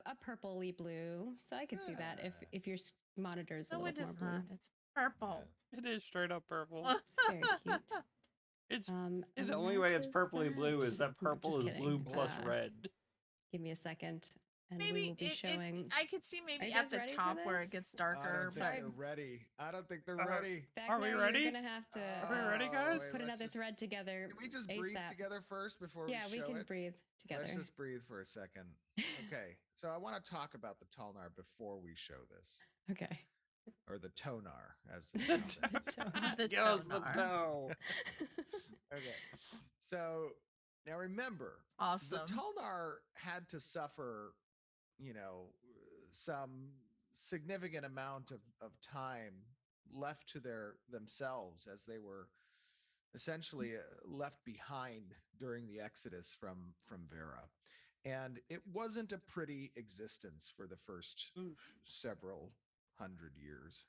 [SPEAKER 3] a purpley blue, so I could see that if your monitor is a
[SPEAKER 2] No,
[SPEAKER 3] little
[SPEAKER 2] it
[SPEAKER 3] more
[SPEAKER 2] is
[SPEAKER 3] blue.
[SPEAKER 2] not. It's purple.
[SPEAKER 1] It is straight up purple.
[SPEAKER 3] It's very cute.
[SPEAKER 1] It's
[SPEAKER 3] And
[SPEAKER 1] the only way it's
[SPEAKER 3] that is
[SPEAKER 1] purpley blue is that
[SPEAKER 3] No,
[SPEAKER 1] purple
[SPEAKER 3] just
[SPEAKER 1] is blue
[SPEAKER 3] kidding.
[SPEAKER 1] plus red.
[SPEAKER 3] Give me a second, and we
[SPEAKER 2] Maybe
[SPEAKER 3] will be showing.
[SPEAKER 2] I could see
[SPEAKER 3] Are
[SPEAKER 2] maybe
[SPEAKER 3] you
[SPEAKER 2] at
[SPEAKER 3] guys
[SPEAKER 2] the
[SPEAKER 3] ready for
[SPEAKER 2] top where it
[SPEAKER 3] this?
[SPEAKER 2] gets
[SPEAKER 4] I
[SPEAKER 2] darker.
[SPEAKER 4] don't think
[SPEAKER 3] Sorry.
[SPEAKER 4] they're ready. I don't think they're ready.
[SPEAKER 1] Are we ready?
[SPEAKER 3] You're gonna have to
[SPEAKER 1] Are we ready, guys?
[SPEAKER 4] wait,
[SPEAKER 3] put
[SPEAKER 4] let's
[SPEAKER 3] another
[SPEAKER 4] just-
[SPEAKER 3] thread together.
[SPEAKER 4] Can we just breathe
[SPEAKER 3] ASAP.
[SPEAKER 4] together first before
[SPEAKER 3] Yeah,
[SPEAKER 4] we
[SPEAKER 3] we
[SPEAKER 4] show
[SPEAKER 3] can
[SPEAKER 4] it?
[SPEAKER 3] breathe together.
[SPEAKER 4] Let's just breathe for a second. Okay, so I want to talk about the Tulnar before we show this,
[SPEAKER 3] Okay.
[SPEAKER 4] or the Tonar, as it's called.
[SPEAKER 2] The
[SPEAKER 1] Give us the
[SPEAKER 2] tonar.
[SPEAKER 1] toe.
[SPEAKER 4] Okay, so now remember,
[SPEAKER 2] Awesome.
[SPEAKER 4] the Tulnar had to suffer, some significant amount of time left to themselves as they were essentially left behind during the exodus from Vera. And it wasn't a pretty existence for the first several hundred years.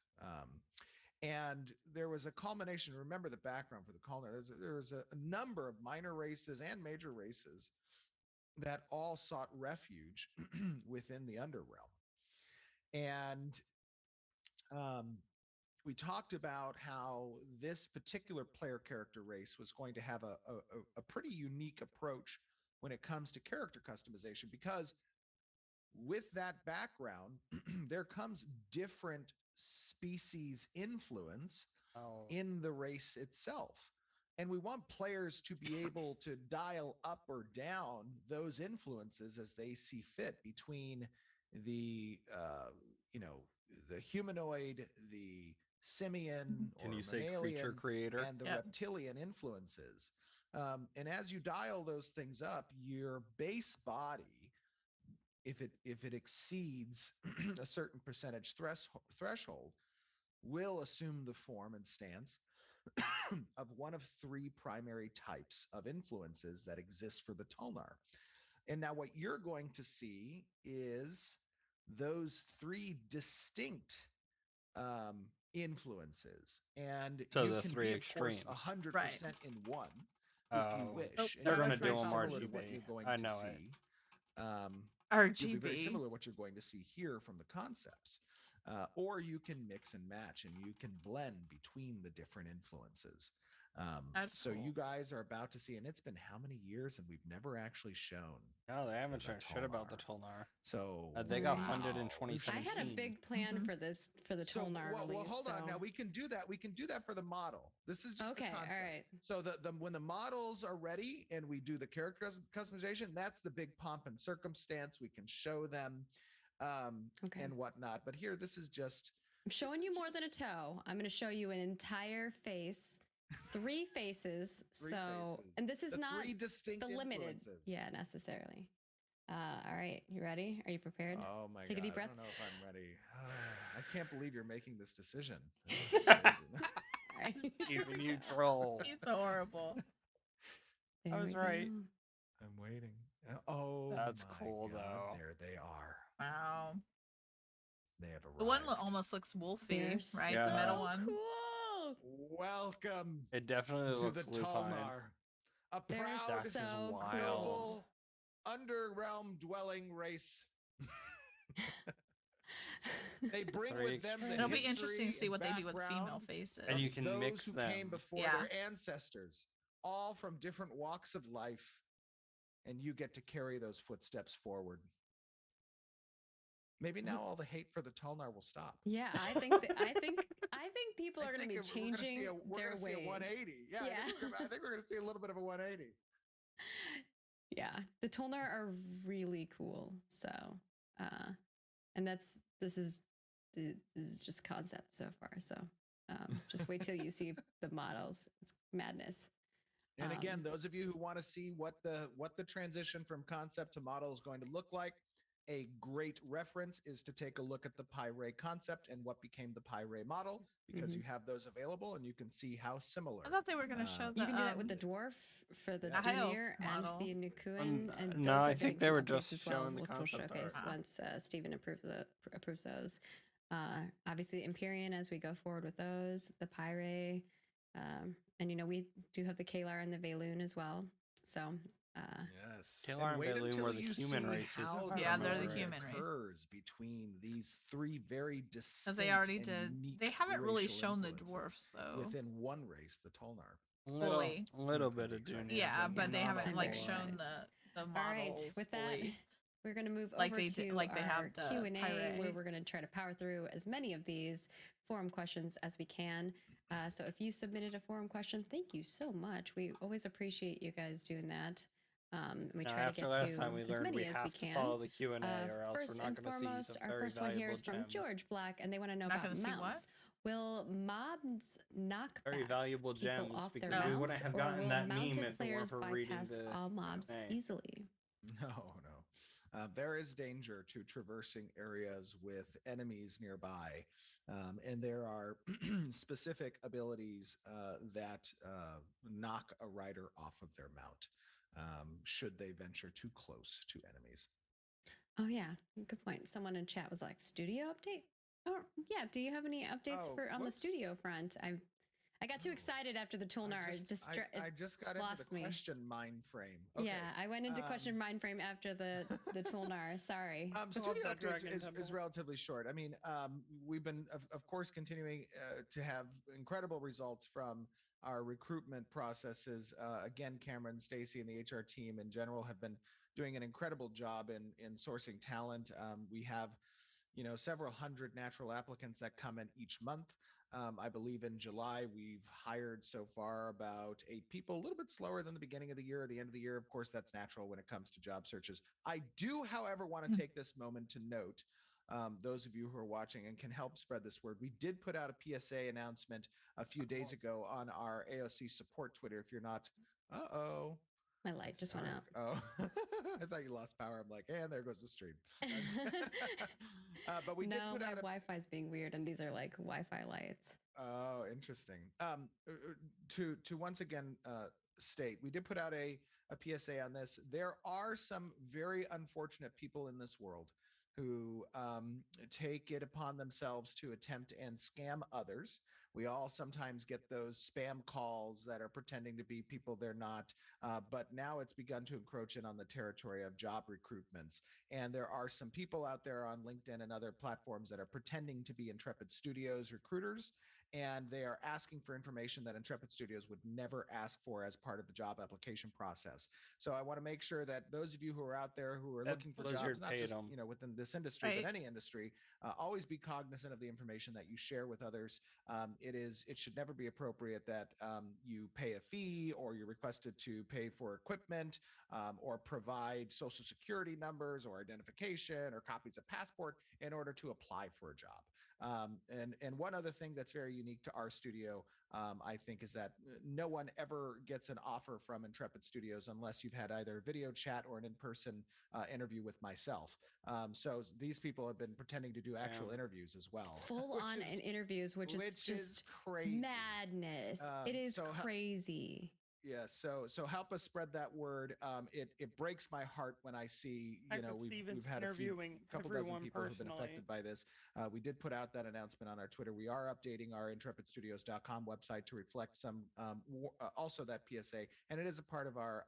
[SPEAKER 4] And there was a culmination. Remember the background for the Kulnar. There was a number of minor races and major races that all sought refuge within the underrealm. And we talked about how this particular player character race was going to have a pretty unique approach when it comes to character customization, because with that background, there comes different species influence in the race itself. And we want players to be able to dial up or down those influences as they see fit between the, the humanoid, the simian, or
[SPEAKER 1] Can you say creature
[SPEAKER 4] mammalian,
[SPEAKER 1] creator?
[SPEAKER 4] and the reptilian influences. And as you dial those things up, your base body, if it exceeds a certain percentage threshold, will assume the form and stance of one of three primary types of influences that exist for the Tulnar. And now what you're going to see is those three distinct influences. And
[SPEAKER 1] So
[SPEAKER 4] you
[SPEAKER 1] the
[SPEAKER 4] can
[SPEAKER 1] three
[SPEAKER 4] be,
[SPEAKER 1] extremes.
[SPEAKER 4] of course, 100%
[SPEAKER 2] Right.
[SPEAKER 4] in one if you wish.
[SPEAKER 1] They're going to
[SPEAKER 4] that's very
[SPEAKER 1] do them
[SPEAKER 4] similar to
[SPEAKER 1] RGB.
[SPEAKER 4] what you're going
[SPEAKER 1] I
[SPEAKER 4] to
[SPEAKER 1] know
[SPEAKER 4] see. You'll be very
[SPEAKER 2] RGB.
[SPEAKER 4] similar to what you're going to see here from the concepts. Or you can mix and match, and you can blend between the different influences. So
[SPEAKER 2] cool.
[SPEAKER 4] you guys are about to see, and it's been how many years, and we've never actually shown.
[SPEAKER 1] No, they haven't
[SPEAKER 4] the
[SPEAKER 1] shown shit about the
[SPEAKER 4] Tulnar.
[SPEAKER 1] Tulnar.
[SPEAKER 4] So
[SPEAKER 1] They got
[SPEAKER 3] Wow.
[SPEAKER 1] funded in
[SPEAKER 3] I
[SPEAKER 1] 2017.
[SPEAKER 3] had a big plan for this for the Tulnar release.
[SPEAKER 4] Well, hold on. Now we can do that. We can do that for the model. This is just
[SPEAKER 3] Okay,
[SPEAKER 4] the concept.
[SPEAKER 3] all right.
[SPEAKER 4] So when the models are ready and we do the character customization, that's the big pomp and circumstance. We can show them and whatnot. But here, this is just.
[SPEAKER 3] I'm showing you more than a toe. I'm going to show you an entire face, 3 faces.
[SPEAKER 4] Faces.
[SPEAKER 3] And this is
[SPEAKER 4] the
[SPEAKER 3] not
[SPEAKER 4] 3 distinct
[SPEAKER 3] the limited.
[SPEAKER 4] influences.
[SPEAKER 3] Yeah, necessarily. All right, you ready? Are you prepared?
[SPEAKER 4] Oh my
[SPEAKER 3] Take
[SPEAKER 4] God.
[SPEAKER 3] a deep breath.
[SPEAKER 4] I don't know if I'm ready. I can't believe you're making this decision.
[SPEAKER 3] All right.
[SPEAKER 1] Even you troll.
[SPEAKER 2] He's horrible.
[SPEAKER 3] There
[SPEAKER 1] I was
[SPEAKER 3] we
[SPEAKER 1] right.
[SPEAKER 3] go.
[SPEAKER 4] I'm waiting. Oh,
[SPEAKER 1] That's
[SPEAKER 4] my
[SPEAKER 1] cool,
[SPEAKER 4] God.
[SPEAKER 1] though.
[SPEAKER 4] There they are.
[SPEAKER 2] Wow.
[SPEAKER 4] They have arrived.
[SPEAKER 2] The one almost looks wolfy,
[SPEAKER 3] They're
[SPEAKER 2] right?
[SPEAKER 1] Yeah.
[SPEAKER 2] The middle
[SPEAKER 3] so
[SPEAKER 2] one.
[SPEAKER 3] Cool.
[SPEAKER 4] Welcome
[SPEAKER 1] It definitely
[SPEAKER 4] to
[SPEAKER 1] looks
[SPEAKER 4] the
[SPEAKER 1] lupine.
[SPEAKER 4] Tulnar, a
[SPEAKER 3] They're
[SPEAKER 4] proud,
[SPEAKER 1] This is
[SPEAKER 3] so
[SPEAKER 1] wild.
[SPEAKER 4] noble, underrealm dwelling race. They bring
[SPEAKER 1] Three
[SPEAKER 4] with them the
[SPEAKER 2] It'll be
[SPEAKER 4] history
[SPEAKER 2] interesting to see
[SPEAKER 4] and
[SPEAKER 2] what they do with
[SPEAKER 4] background
[SPEAKER 2] female faces.
[SPEAKER 1] And you
[SPEAKER 4] of
[SPEAKER 1] can
[SPEAKER 4] those
[SPEAKER 1] mix
[SPEAKER 4] who
[SPEAKER 1] them.
[SPEAKER 4] came before
[SPEAKER 2] Yeah.
[SPEAKER 4] their ancestors, all from different walks of life, and you get to carry those footsteps forward. Maybe now all the hate for the Tulnar will stop.
[SPEAKER 3] Yeah, I think people are going to be changing their ways.
[SPEAKER 4] See a 180. Yeah, I think we're going to see a little bit of a 180.
[SPEAKER 3] Yeah, the Tulnar are really cool. So, and this is just concept so far. So, just wait till you see the models. It's madness.
[SPEAKER 4] And again, those of you who want to see what the transition from concept to model is going to look like, a great reference is to take a look at the Pi-Ray concept and what became the Pi-Ray model, because you have those available and you can see how similar.
[SPEAKER 2] I thought they were going to show the.
[SPEAKER 3] You can do that with the dwarf for the Dunir and the Nukuin, and
[SPEAKER 1] no, I think they were just showing the concept
[SPEAKER 3] showcase once Stephen approves those. Obviously, the Imperium as we go forward with those, the Pi-Ray, and we do have the Kalar and the Valoon as well. So.
[SPEAKER 4] Yes.
[SPEAKER 1] Kalar and Valoon were the human races.
[SPEAKER 2] Yeah, they're the human race.
[SPEAKER 4] Between these three very distinct.
[SPEAKER 2] As they already did. They haven't really shown the dwarfs though.
[SPEAKER 4] Within one race, the Tulnar.
[SPEAKER 1] A little bit of junior.
[SPEAKER 2] Yeah, but they haven't shown the models. All right,
[SPEAKER 3] with that, we're going to move
[SPEAKER 2] over
[SPEAKER 3] to
[SPEAKER 2] they
[SPEAKER 3] our
[SPEAKER 2] have the
[SPEAKER 3] Q&A, where we're going to try to power through as many of these forum questions as we can. So if you submitted a forum question, thank you so much. We always appreciate you guys doing that. We try to get to as many as we can.
[SPEAKER 1] Follow the Q&A, or else
[SPEAKER 3] first
[SPEAKER 1] we're not
[SPEAKER 3] and foremost, our first one here is from George Black, and they want to know about mounts. Will mobs knock
[SPEAKER 1] very valuable gems
[SPEAKER 3] off their
[SPEAKER 1] because we
[SPEAKER 3] mounts,
[SPEAKER 1] wouldn't have gotten that meme if it weren't for reading the
[SPEAKER 3] all mobs easily?
[SPEAKER 4] No. There is danger to traversing areas with enemies nearby, and there are specific abilities that knock a rider off of their mount should they venture too close to enemies.
[SPEAKER 3] Oh yeah, good point. Someone in chat was like, "Studio update?" Oh yeah. Do you have any updates on the studio front? I got too excited after the Tulnar.
[SPEAKER 4] I just got into the question mind frame.
[SPEAKER 3] Okay. Yeah, I went into question mind frame after the Tulnar. Sorry.
[SPEAKER 4] Studio updates is relatively short. I mean, we've been, of course, continuing to have incredible results from our recruitment processes. Again, Cameron, Stacy, and the HR team in general have been doing an incredible job in sourcing talent. We have several hundred natural applicants that come in each month. I believe in July, we've hired so far about 8 people, a little bit slower than the beginning of the year or the end of the year. Of course, that's natural when it comes to job searches. I do, however, want to take this moment to note, those of you who are watching and can help spread this word, we did put out a PSA announcement a few days ago on our AOC support Twitter. If you're not,
[SPEAKER 3] my light just went out.
[SPEAKER 4] Oh, I thought you lost power. I'm like, and there goes the stream. But we did put out
[SPEAKER 3] Wi-Fi is being weird, and these are like Wi-Fi lights.
[SPEAKER 4] Oh, interesting. To once again state, we did put out a PSA on this. There are some very unfortunate people in this world who take it upon themselves to attempt and scam others. We all sometimes get those spam calls that are pretending to be people they're not, but now it's begun to encroach in on the territory of job recruitments. And there are some people out there on LinkedIn and other platforms that are pretending to be Intrepid Studios recruiters, and they are asking for information that Intrepid Studios would never ask for as part of the job application process. So I want to make sure that those of you who are out there who are looking for jobs, not just within this industry, but any industry, always be cognizant of the information that you share with others. It should never be appropriate that you pay a fee or you're requested to pay for equipment or provide social security numbers or identification or copies of passport in order to apply for a job. And one other thing that's very unique to our studio, I think, is that no one ever gets an offer from Intrepid Studios unless you've had either video chat or an in-person interview with myself. So these people have been pretending to do actual interviews as well.
[SPEAKER 3] Full on interviews, which is just crazy. Madness. It is crazy.
[SPEAKER 4] Yeah, so help us spread that word. It breaks my heart when I see, we've had a couple dozen people who've been affected by this. We did put out that announcement on our Twitter. We are updating our intrepidstudios.com website to reflect some, also that PSA, and it is a part of our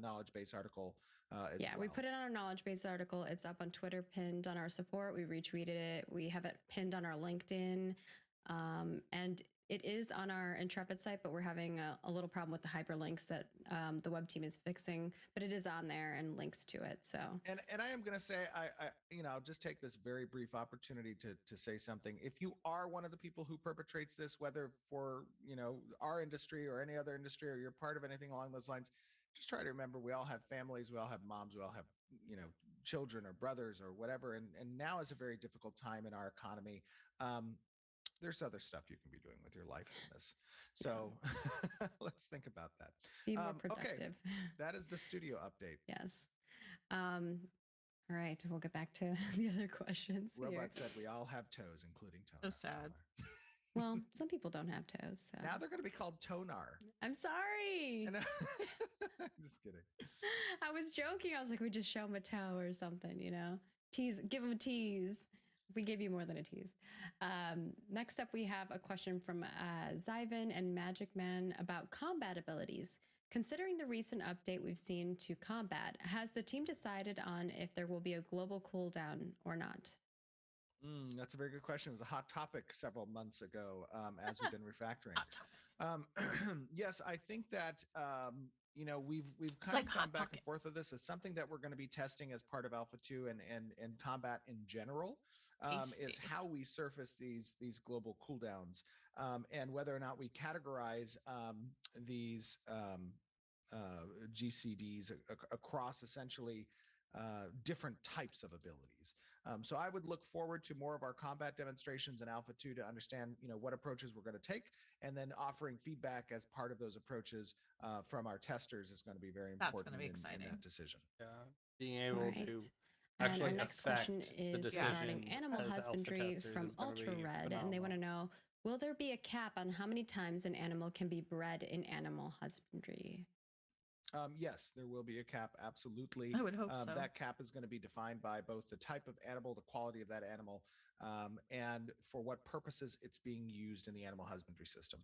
[SPEAKER 4] knowledge base article as well.
[SPEAKER 3] We put it on our knowledge base article. It's up on Twitter, pinned on our support. We retweeted it. We have it pinned on our LinkedIn. And It is on our Intrepid site, but we're having a little problem with the hyperlinks that the web team is fixing. But it is on there and links to it. So
[SPEAKER 4] and I am going to say I'll just take this very brief opportunity to say something. If you are one of the people who perpetrates this, whether for our industry or any other industry, or you're part of anything along those lines, just try to remember we all have families, we all have moms, we all have children or brothers or whatever, and now is a very difficult time in our economy. There's other stuff you can be doing with your life than this. So let's think about that.
[SPEAKER 3] Be more productive.
[SPEAKER 4] Okay, that is the studio update.
[SPEAKER 3] Yes. All right, we'll get back to the other questions.
[SPEAKER 4] Robot said we all have toes, including toner.
[SPEAKER 2] So sad.
[SPEAKER 3] Well, some people don't have toes. So.
[SPEAKER 4] Now they're going to be called tonar.
[SPEAKER 3] I'm sorry.
[SPEAKER 4] Just kidding.
[SPEAKER 3] I was joking. I was like, we just show them a toe or something, Tease, give them a tease. We gave you more than a tease. Next up, we have a question from Zyvan and Magic Man about combat abilities. Considering the recent update we've seen to combat, has the team decided on if there will be a global cooldown or not?
[SPEAKER 4] That's a very good question. It was a hot topic several months ago as we've been refactoring. Yes, I think that we've kind of gone back and forth with this. It's something that we're going to be testing as part of Alpha 2 and combat in general. Is how we surface these global cooldowns and whether or not we categorize these GCDs across essentially different types of abilities. So I would look forward to more of our combat demonstrations in Alpha 2 to understand what approaches we're going to take, and then offering feedback as part of those approaches from our testers is going to be very important in that decision.
[SPEAKER 1] Yeah, being able to
[SPEAKER 3] and our next question is regarding animal husbandry from Ultra Red, and they want to know, will there be a cap on how many times an animal can be bred in animal husbandry?
[SPEAKER 4] Yes, there will be a cap, absolutely.
[SPEAKER 2] I would hope so.
[SPEAKER 4] That cap is going to be defined by both the type of animal, the quality of that animal, and for what purposes it's being used in the animal husbandry system.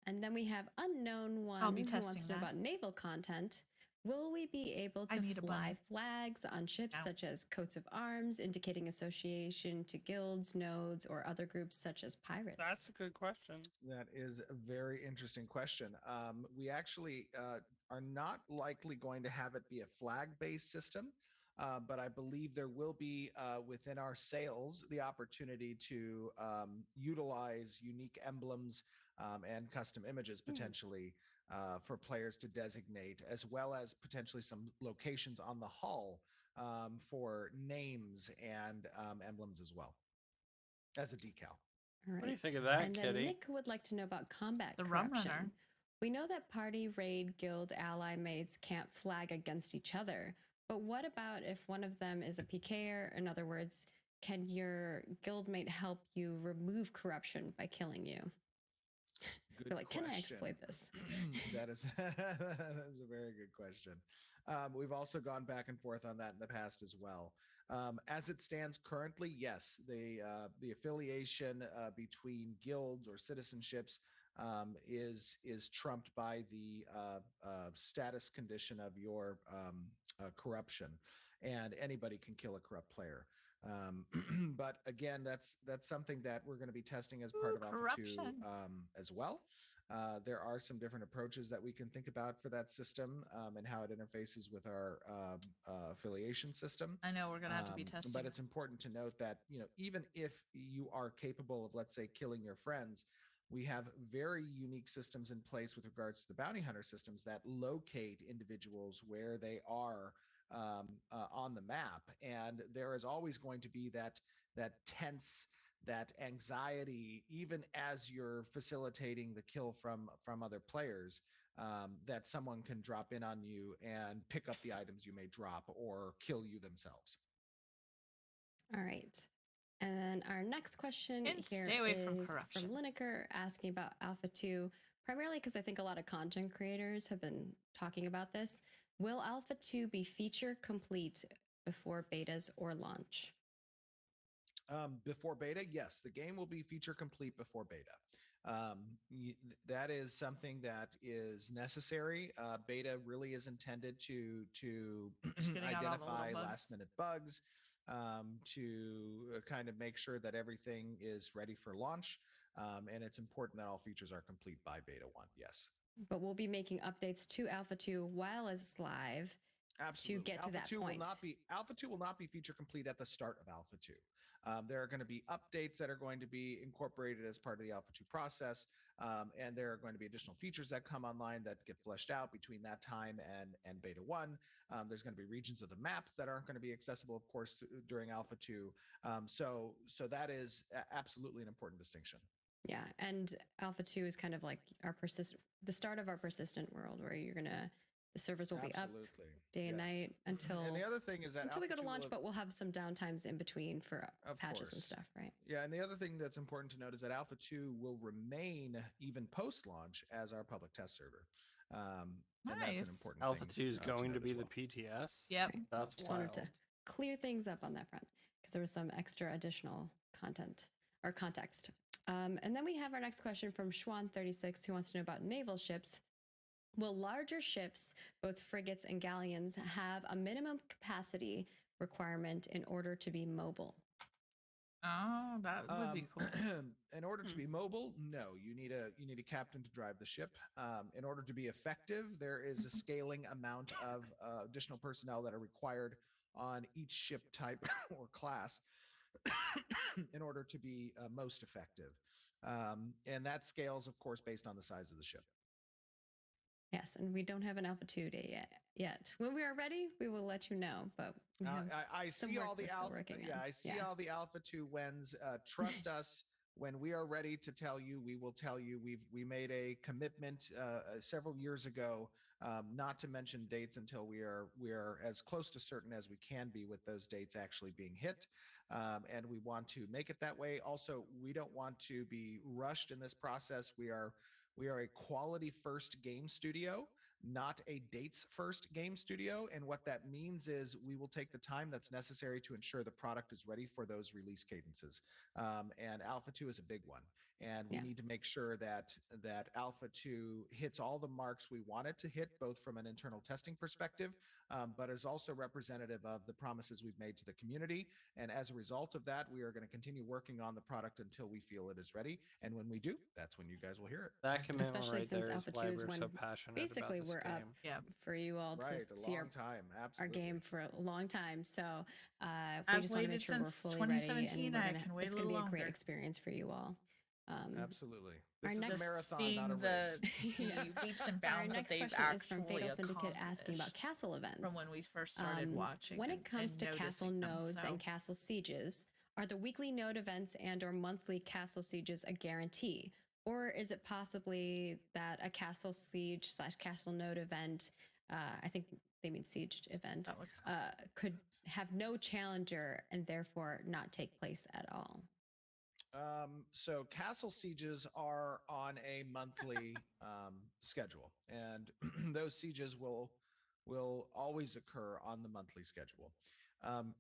[SPEAKER 3] And then we have Unknown One who wants to know about naval content. Will we be able to fly flags on ships such as coats of arms, indicating association to guilds, nodes, or other groups such as pirates?
[SPEAKER 1] That's a good question.
[SPEAKER 4] That is a very interesting question. We actually are not likely going to have it be a flag-based system, but I believe there will be within our sails the opportunity to utilize unique emblems and custom images potentially for players to designate, as well as potentially some locations on the hull for names and emblems as well as a decal.
[SPEAKER 3] All right.
[SPEAKER 1] What do you think of that,
[SPEAKER 3] and then
[SPEAKER 1] Kitty?
[SPEAKER 3] Nick would like to know about combat
[SPEAKER 2] the
[SPEAKER 3] corruption.
[SPEAKER 2] rum runner.
[SPEAKER 3] We know that party, raid, guild, ally mates can't flag against each other, but what about if one of them is a PKer? In other words, can your guildmate help you remove corruption by killing you?
[SPEAKER 4] Good question.
[SPEAKER 3] Can I exploit this?
[SPEAKER 4] That is a very good question. We've also gone back and forth on that in the past as well. As it stands currently, yes, the affiliation between guilds or citizenships is trumped by the status condition of your corruption, and anybody can kill a corrupt player. But again, that's something that we're going to be testing as part of Alpha 2 as well. There are some different approaches that we can think about for that system and how it interfaces with our affiliation system.
[SPEAKER 2] I know we're going to have to be testing.
[SPEAKER 4] But it's important to note that, even if you are capable of, let's say, killing your friends, we have very unique systems in place with regards to the bounty hunter systems that locate individuals where they are on the map, and there is always going to be that tense, that anxiety, even as you're facilitating the kill from other players, that someone can drop in on you and pick up the items you may drop or kill you themselves.
[SPEAKER 3] All right. And then our next question here is from Lineker, asking about Alpha 2, primarily because I think a lot of content creators have been talking about this. Will Alpha 2 be feature complete before betas or launch?
[SPEAKER 4] Before beta, yes, the game will be feature complete before beta. That is something that is necessary. Beta really is intended to identify last-minute bugs, to kind of make sure that everything is ready for launch. and it's important that all features are complete by beta 1. Yes.
[SPEAKER 3] But we'll be making updates to Alpha 2 while it's live.
[SPEAKER 4] Absolutely.
[SPEAKER 3] To get to that point.
[SPEAKER 4] Alpha 2 will not be feature complete at the start of Alpha 2. There are going to be updates that are going to be incorporated as part of the Alpha 2 process, and there are going to be additional features that come online that get fleshed out between that time and Beta 1. There's going to be regions of the map that aren't going to be accessible, of course, during Alpha 2. So that is absolutely an important distinction.
[SPEAKER 3] Yeah, and Alpha 2 is kind of like the start of our persistent world, where the servers will be up day and night until.
[SPEAKER 4] And the other thing is that
[SPEAKER 3] until we go to launch, but we'll have some downtimes in between for patches and stuff, right?
[SPEAKER 4] Yeah, and the other thing that's important to note is that Alpha 2 will remain even post-launch as our public test server.
[SPEAKER 2] Nice.
[SPEAKER 4] And that's an important
[SPEAKER 1] Alpha
[SPEAKER 4] thing.
[SPEAKER 1] 2 is going to be the PTS.
[SPEAKER 2] Yep.
[SPEAKER 3] Right.
[SPEAKER 1] That's
[SPEAKER 3] just
[SPEAKER 1] wild.
[SPEAKER 3] wanted to clear things up on that front because there was some extra additional content or context. And then we have our next question from Schwan36, who wants to know about naval ships. Will larger ships, both frigates and galleons, have a minimum capacity requirement in order to be mobile?
[SPEAKER 2] Oh, that would be cool.
[SPEAKER 4] In order to be mobile, no. You need a captain to drive the ship. In order to be effective, there is a scaling amount of additional personnel that are required on each ship type or class in order to be most effective. And that scales, of course, based on the size of the ship.
[SPEAKER 3] Yes, and we don't have an Alpha 2 day yet. When we are ready, we will let you know. But
[SPEAKER 4] I see all the Alpha. Yeah, I see all the Alpha 2 wins. Trust us. When we are ready to tell you, we will tell you. We made a commitment several years ago, not to mention dates until we are as close to certain as we can be with those dates actually being hit. And we want to make it that way. Also, we don't want to be rushed in this process. We are a quality first game studio, not a dates first game studio. And what that means is we will take the time that's necessary to ensure the product is ready for those release cadences. And Alpha 2 is a big one. And we need to make sure that Alpha 2 hits all the marks we want it to hit, both from an internal testing perspective, but is also representative of the promises we've made to the community. And as a result of that, we are going to continue working on the product until we feel it is ready. And when we do, that's when you guys will hear it.
[SPEAKER 1] That commitment
[SPEAKER 3] especially
[SPEAKER 1] right
[SPEAKER 3] since
[SPEAKER 1] there
[SPEAKER 3] Alpha
[SPEAKER 1] is why
[SPEAKER 3] 2 is
[SPEAKER 1] we're
[SPEAKER 3] when
[SPEAKER 1] so passionate
[SPEAKER 3] basically
[SPEAKER 1] about this
[SPEAKER 3] we're
[SPEAKER 1] game.
[SPEAKER 3] up for you all to see our game for a long time. So we just want to make sure we're fully ready, and it's going to be a great experience for you all.
[SPEAKER 4] Absolutely. This is
[SPEAKER 3] next
[SPEAKER 4] a marathon, not a race.
[SPEAKER 2] The leaps and bounds that they've
[SPEAKER 3] actually is from
[SPEAKER 2] actually
[SPEAKER 3] Fatal Syndicate
[SPEAKER 2] accomplished
[SPEAKER 3] asking about castle events.
[SPEAKER 2] from when we first started watching.
[SPEAKER 3] When it comes to castle
[SPEAKER 2] noticing them,
[SPEAKER 3] nodes
[SPEAKER 2] so.
[SPEAKER 3] and castle sieges, are the weekly node events and or monthly castle sieges a guarantee? Or is it possibly that a castle siege / castle node event, I think they mean siege event, could have no challenger and therefore not take place at all?
[SPEAKER 4] So castle sieges are on a monthly schedule, and those sieges will always occur on the monthly schedule.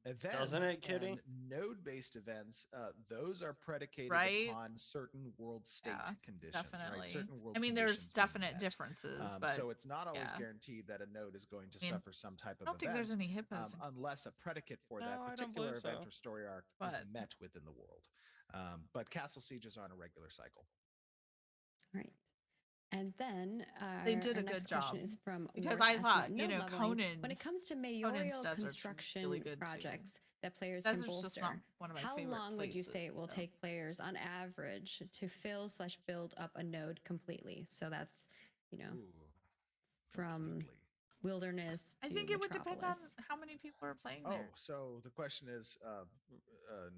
[SPEAKER 4] Events
[SPEAKER 1] Doesn't it, Kitty?
[SPEAKER 4] and node-based events, those are predicated upon certain world state conditions.
[SPEAKER 2] Definitely.
[SPEAKER 4] Right? Certain world
[SPEAKER 2] I mean, there's
[SPEAKER 4] conditions being
[SPEAKER 2] definite
[SPEAKER 4] met.
[SPEAKER 2] differences, but
[SPEAKER 4] so it's not always guaranteed that a node is going to suffer some type of
[SPEAKER 2] I don't think there's any hippos.
[SPEAKER 4] unless a predicate for that particular event or story arc is met within the world. But castle sieges are on a regular cycle.
[SPEAKER 3] Right. And then
[SPEAKER 2] they did
[SPEAKER 3] our
[SPEAKER 2] a good
[SPEAKER 3] next
[SPEAKER 2] job
[SPEAKER 3] question is from
[SPEAKER 2] because
[SPEAKER 3] Worth
[SPEAKER 2] I thought,
[SPEAKER 3] asking about node leveling. When it comes to mayoral construction projects that players can bolster, how long would you say it will take players on average to fill / build up a node completely? So that's, from wilderness to
[SPEAKER 2] I think it would
[SPEAKER 3] metropolis.
[SPEAKER 2] depend on how many people are playing there.
[SPEAKER 4] Oh, so the question is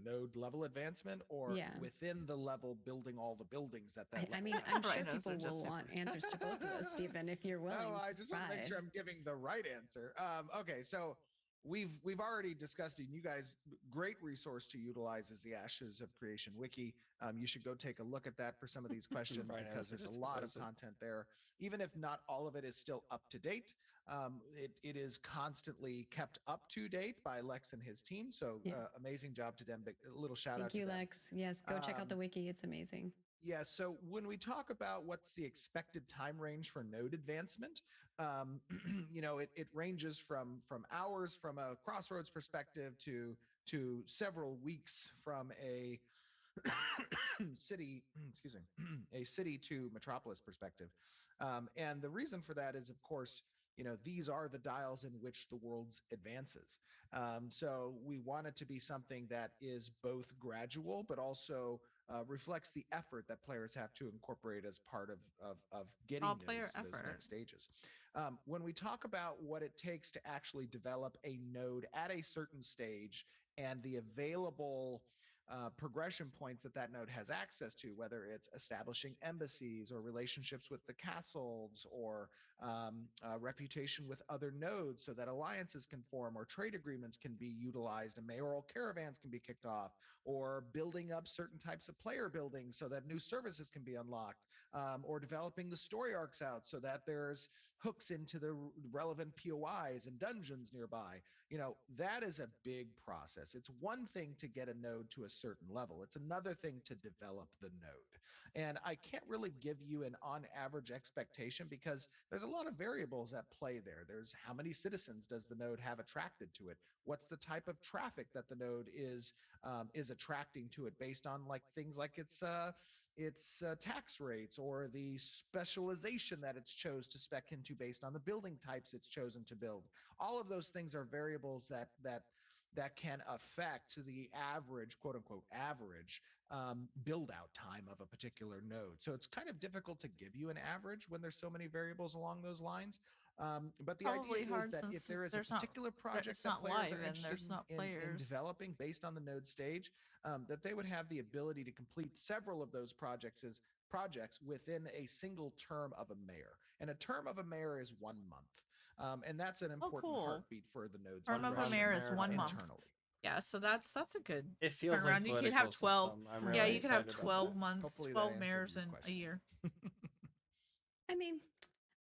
[SPEAKER 4] node level advancement or within the level building all the buildings at that level?
[SPEAKER 3] I mean, I'm sure people will want answers to both of those, Stephen, if you're willing.
[SPEAKER 4] No, I just want to make sure I'm giving the right answer. Okay, so we've already discussed it. You guys, great resource to utilize is the Ashes of Creation wiki. You should go take a look at that for some of these questions because there's a lot of content there. Even if not all of it is still up to date, it is constantly kept up to date by Lex and his team. So amazing job to them. A little shout out to them.
[SPEAKER 3] Thank you, Lex. Yes, go check out the wiki. It's amazing.
[SPEAKER 4] Yeah, so when we talk about what's the expected time range for node advancement, it ranges from hours from a Crossroads perspective to several weeks from a city, excuse me, a city to metropolis perspective. And the reason for that is, of course, these are the dials in which the world advances. So we want it to be something that is both gradual, but also reflects the effort that players have to incorporate as part of getting
[SPEAKER 2] All
[SPEAKER 4] nodes
[SPEAKER 2] player
[SPEAKER 4] to those
[SPEAKER 2] effort.
[SPEAKER 4] next stages. When we talk about what it takes to actually develop a node at a certain stage and the available progression points that that node has access to, whether it's establishing embassies or relationships with the castles or reputation with other nodes so that alliances can form or trade agreements can be utilized and mayoral caravans can be kicked off, or building up certain types of player buildings so that new services can be unlocked, or developing the story arcs out so that there's hooks into the relevant POIs and dungeons nearby. That is a big process. It's one thing to get a node to a certain level. It's another thing to develop the node. And I can't really give you an on average expectation because there's a lot of variables at play there. There's how many citizens does the node have attracted to it? What's the type of traffic that the node is attracting to it based on things like its tax rates or the specialization that it's chose to spec into based on the building types it's chosen to build. All of those things are variables that can affect the average, quote unquote, average build out time of a particular node. So it's kind of difficult to give you an average when there's so many variables along those lines. But the
[SPEAKER 2] Probably
[SPEAKER 4] idea is
[SPEAKER 2] hard
[SPEAKER 4] that
[SPEAKER 2] since
[SPEAKER 4] if there is a
[SPEAKER 2] there's not
[SPEAKER 4] particular project
[SPEAKER 2] it's
[SPEAKER 4] that
[SPEAKER 2] not
[SPEAKER 4] players
[SPEAKER 2] live
[SPEAKER 4] are
[SPEAKER 2] and
[SPEAKER 4] interested
[SPEAKER 2] there's not
[SPEAKER 4] in
[SPEAKER 2] players.
[SPEAKER 4] developing based on the node stage, that they would have the ability to complete several of those projects within a single term of a mayor. And a term of a mayor is 1 month. And that's an
[SPEAKER 2] Oh,
[SPEAKER 4] important
[SPEAKER 2] cool.
[SPEAKER 4] heartbeat for the node's
[SPEAKER 2] Term of a
[SPEAKER 4] progression
[SPEAKER 2] mayor is 1 month.
[SPEAKER 4] internally.
[SPEAKER 2] Yeah, so that's a good
[SPEAKER 1] It feels
[SPEAKER 2] turnaround.
[SPEAKER 1] like
[SPEAKER 2] You could have
[SPEAKER 1] political
[SPEAKER 2] 12.
[SPEAKER 1] system. I'm
[SPEAKER 2] Yeah,
[SPEAKER 1] really
[SPEAKER 2] you could have
[SPEAKER 1] excited about
[SPEAKER 2] 12
[SPEAKER 1] that.
[SPEAKER 2] months,
[SPEAKER 4] Hopefully
[SPEAKER 2] 12
[SPEAKER 4] that
[SPEAKER 2] mayors
[SPEAKER 4] answered
[SPEAKER 2] in
[SPEAKER 4] your
[SPEAKER 2] a year.
[SPEAKER 3] I mean,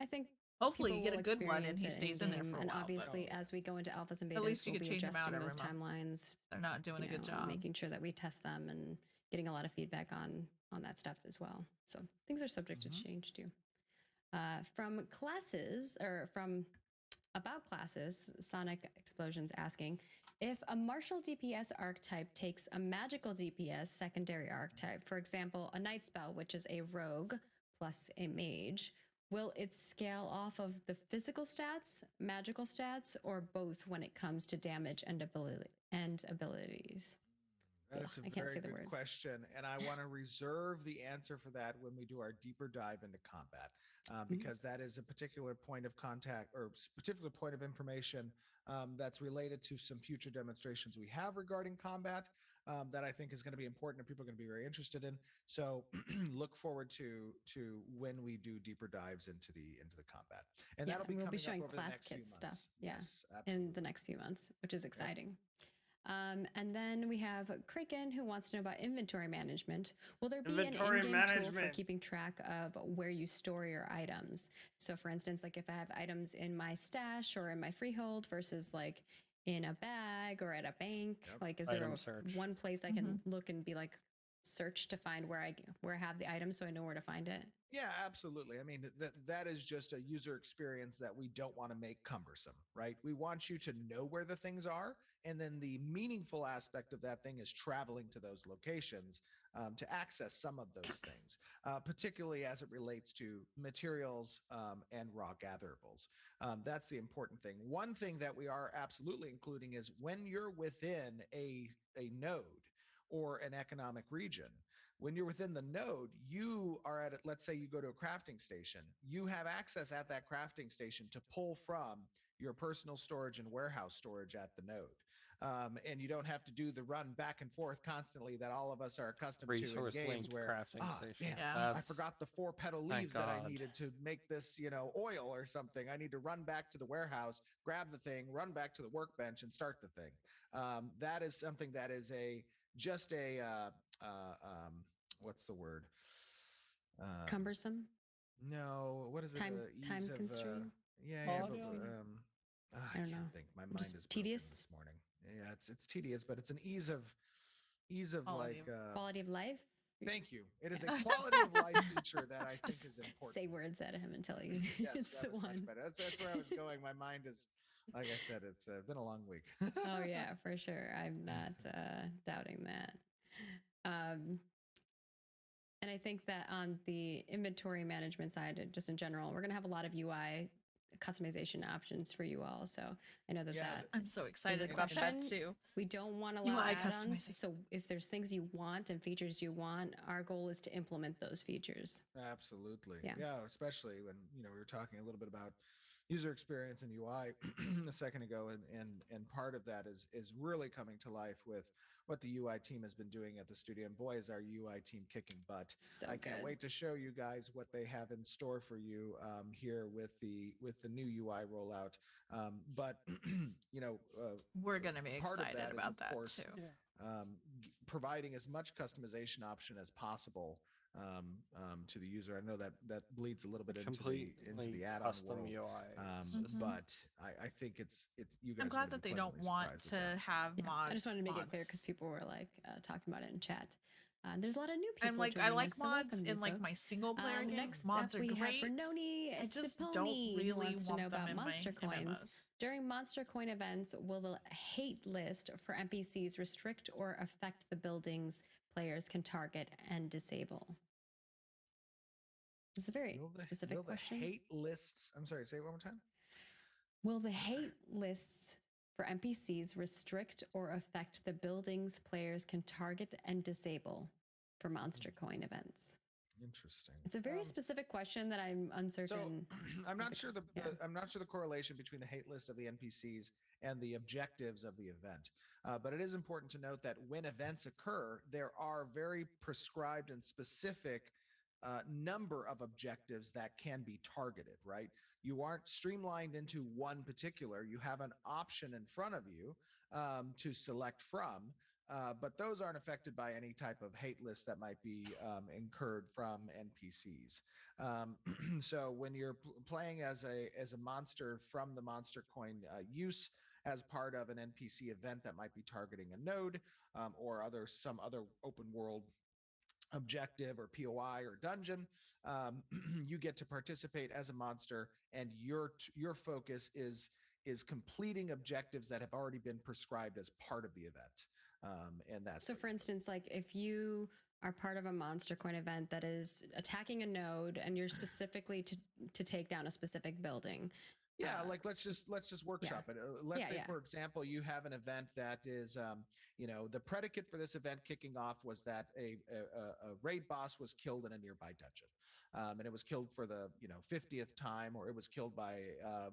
[SPEAKER 3] I think
[SPEAKER 2] Hopefully
[SPEAKER 3] people
[SPEAKER 2] you get
[SPEAKER 3] will
[SPEAKER 2] a good one and
[SPEAKER 3] experience
[SPEAKER 2] he
[SPEAKER 3] it
[SPEAKER 2] stays in there
[SPEAKER 3] in-game,
[SPEAKER 2] for a
[SPEAKER 3] and
[SPEAKER 2] while.
[SPEAKER 3] obviously as we go into alphas and
[SPEAKER 2] At
[SPEAKER 3] betas,
[SPEAKER 2] least you
[SPEAKER 3] we'll
[SPEAKER 2] could
[SPEAKER 3] be
[SPEAKER 2] change them out
[SPEAKER 3] adjusting
[SPEAKER 2] every
[SPEAKER 3] those
[SPEAKER 2] month.
[SPEAKER 3] timelines,
[SPEAKER 2] They're not doing a good job.
[SPEAKER 3] making sure that we test them and getting a lot of feedback on that stuff as well. So things are subject to change too. From classes, or from about classes, Sonic Explosions asking, if a martial DPS archetype takes a magical DPS secondary archetype, for example, a night spell, which is a rogue plus a mage, will it scale off of the physical stats, magical stats, or both when it comes to damage and abilities?
[SPEAKER 4] That is a very good question, and I want to reserve the answer for that when we do our deeper dive into combat, because that is a particular point of contact or particular point of information that's related to some future demonstrations we have regarding combat that I think is going to be important and people are going to be very interested in. So look forward to when we do deeper dives into the combat, and that'll be
[SPEAKER 3] we'll
[SPEAKER 4] coming
[SPEAKER 3] be showing
[SPEAKER 4] up over the
[SPEAKER 3] class
[SPEAKER 4] next few
[SPEAKER 3] kit
[SPEAKER 4] months.
[SPEAKER 3] stuff.
[SPEAKER 4] Yes,
[SPEAKER 3] in the next few months, which is exciting. And then we have Kraken, who wants to know about inventory management. Will there be
[SPEAKER 1] Inventory
[SPEAKER 3] an in-game tool for
[SPEAKER 1] management.
[SPEAKER 3] keeping track of where you store your items? So for instance, like if I have items in my stash or in my freehold versus like in a bag or at a bank, like is there one place I can look and be like, search to find where I have the item so I know where to find it?
[SPEAKER 4] Yeah, absolutely. I mean, that is just a user experience that we don't want to make cumbersome, right? We want you to know where the things are, and then the meaningful aspect of that thing is traveling to those locations to access some of those things, particularly as it relates to materials and raw gatherables. That's the important thing. One thing that we are absolutely including is when you're within a node or an economic region. When you're within the node, you are at it. Let's say you go to a crafting station. You have access at that crafting station to pull from your personal storage and warehouse storage at the node. And you don't have to do the run back and forth constantly that all of us are accustomed to in games where,
[SPEAKER 1] station.
[SPEAKER 4] damn, I forgot the 4 petal leaves that I needed to make this, oil or something. I need to run back to the warehouse, grab the thing, run back to the workbench and start the thing. That is something that is what's the word?
[SPEAKER 3] Cumbersome?
[SPEAKER 4] No, what is it?
[SPEAKER 3] Time constraint?
[SPEAKER 4] I don't
[SPEAKER 3] know.
[SPEAKER 4] think my mind is
[SPEAKER 3] tedious
[SPEAKER 4] this morning. Yeah, it's tedious, but it's an ease of
[SPEAKER 3] quality of life.
[SPEAKER 4] Thank you. It is a quality of life feature that I think is important.
[SPEAKER 3] Say words at him until you.
[SPEAKER 4] Yes,
[SPEAKER 3] it's
[SPEAKER 4] that
[SPEAKER 3] the
[SPEAKER 4] was
[SPEAKER 3] one.
[SPEAKER 4] much better. That's where I was going. My mind is, like I said, it's been a long week.
[SPEAKER 3] Oh yeah, for sure. I'm not doubting that. I think that on the inventory management side, just in general, we're going to have a lot of UI customization options for you all. So I know that
[SPEAKER 2] I'm so excited about that too.
[SPEAKER 3] We don't want a lot of add-ons. So if there's things you want and features you want, our goal is to implement those features.
[SPEAKER 4] Absolutely. Yeah, especially when, we were talking a little bit about user experience and UI a second ago, and part of that is really coming to life with what the UI team has been doing at the studio. And boy, is our UI team kicking butt.
[SPEAKER 3] So
[SPEAKER 4] I can't wait to show you guys what they have in store for you here with the new UI rollout. But
[SPEAKER 2] we're gonna be excited about that
[SPEAKER 4] course,
[SPEAKER 2] too.
[SPEAKER 4] Providing as much customization option as possible to the user. I know that bleeds a little bit into the add-on world, but I think it's you guys.
[SPEAKER 2] I'm glad that they don't want to have mods.
[SPEAKER 3] I just wanted to make it clear because people were like talking about it in chat. There's a lot of new people.
[SPEAKER 2] I like mods in like my single player game.
[SPEAKER 3] Next
[SPEAKER 2] mods
[SPEAKER 3] up,
[SPEAKER 2] are
[SPEAKER 3] we
[SPEAKER 2] great.
[SPEAKER 3] have for Noni.
[SPEAKER 2] I just don't really
[SPEAKER 3] wants to know
[SPEAKER 2] them
[SPEAKER 3] about monster coins.
[SPEAKER 2] MMOs.
[SPEAKER 3] During monster coin events, will the hate list for NPCs restrict or affect the buildings players can target and disable? It's a very specific question.
[SPEAKER 4] Hate lists. I'm sorry. Say it one more time.
[SPEAKER 3] Will the hate lists for NPCs restrict or affect the buildings players can target and disable for monster coin events?
[SPEAKER 4] Interesting.
[SPEAKER 3] It's a very specific question that I'm uncertain.
[SPEAKER 4] So, I'm not sure I'm not sure the correlation between the hate list of the NPCs and the objectives of the event. But it is important to note that when events occur, there are very prescribed and specific number of objectives that can be targeted, right? You aren't streamlined into one particular. You have an option in front of you to select from. But those aren't affected by any type of hate list that might be incurred from NPCs. So when you're playing as a monster from the monster coin use as part of an NPC event that might be targeting a node or some other open world objective or POI or dungeon, you get to participate as a monster, and your focus is completing objectives that have already been prescribed as part of the event. And that's
[SPEAKER 3] so. For instance, like if you are part of a monster coin event that is attacking a node, and you're specifically to take down a specific building.
[SPEAKER 4] Yeah, like let's just workshop it. Let's say, for example, you have an event that is, the predicate for this event kicking off was that a raid boss was killed in a nearby dungeon, and it was killed for the 50th time, or it was killed by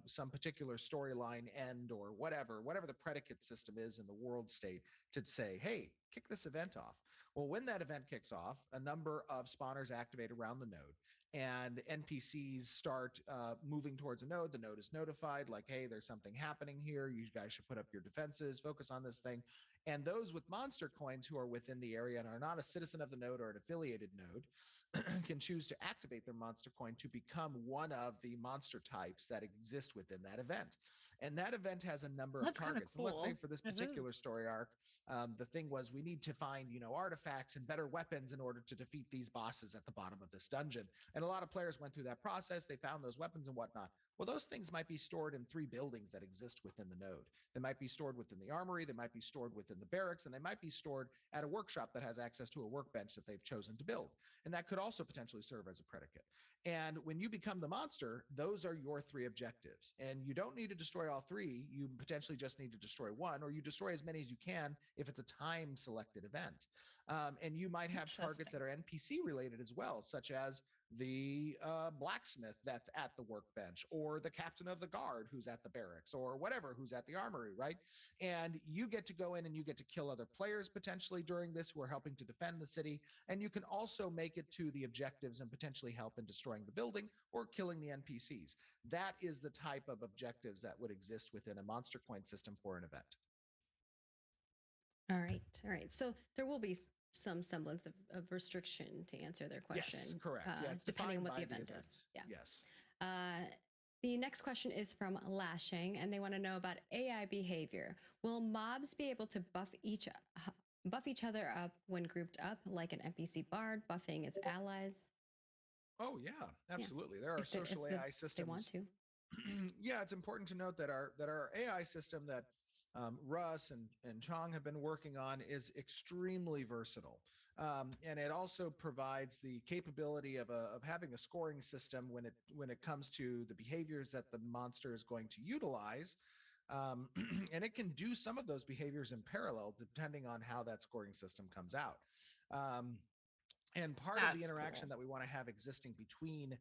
[SPEAKER 4] some particular storyline end, or whatever the predicate system is in the world state to say, hey, kick this event off. Well, when that event kicks off, a number of spawners activate around the node, and NPCs start moving towards a node. The node is notified, like, hey, there's something happening here. You guys should put up your defenses, focus on this thing. And those with monster coins who are within the area and are not a citizen of the node or an affiliated node can choose to activate their monster coin to become one of the monster types that exist within that event. And that event has a number of targets.
[SPEAKER 2] Cool.
[SPEAKER 4] And let's say for this particular story arc, the thing was we need to find, artifacts and better weapons in order to defeat these bosses at the bottom of this dungeon. And a lot of players went through that process. They found those weapons and whatnot. Well, those things might be stored in 3 buildings that exist within the node. They might be stored within the armory. They might be stored within the barracks, and they might be stored at a workshop that has access to a workbench that they've chosen to build. And that could also potentially serve as a predicate. And when you become the monster, those are your 3 objectives. And you don't need to destroy all 3. You potentially just need to destroy 1, or you destroy as many as you can if it's a time-selected event. And you might have targets that are NPC related as well, such as the blacksmith that's at the workbench, or the captain of the guard who's at the barracks, or whatever, who's at the armory, right? And you get to go in and you get to kill other players potentially during this who are helping to defend the city. And you can also make it to the objectives and potentially help in destroying the building or killing the NPCs. That is the type of objectives that would exist within a monster coin system for an event.
[SPEAKER 3] All right. So there will be some semblance of restriction to answer their question.
[SPEAKER 4] Yes, correct.
[SPEAKER 3] Depending on what the event is. Yeah.
[SPEAKER 4] Yes.
[SPEAKER 3] The next question is from Lashing, and they want to know about AI behavior. Will mobs be able to buff each other up when grouped up, like an NPC bard buffing its allies?
[SPEAKER 4] Oh yeah, absolutely. There are social AI systems.
[SPEAKER 3] They want to.
[SPEAKER 4] Yeah, it's important to note that our AI system that Russ and Chong have been working on is extremely versatile. And it also provides the capability of having a scoring system when it comes to the behaviors that the monster is going to utilize. And it can do some of those behaviors in parallel depending on how that scoring system comes out. And part of the interaction that we want to have existing between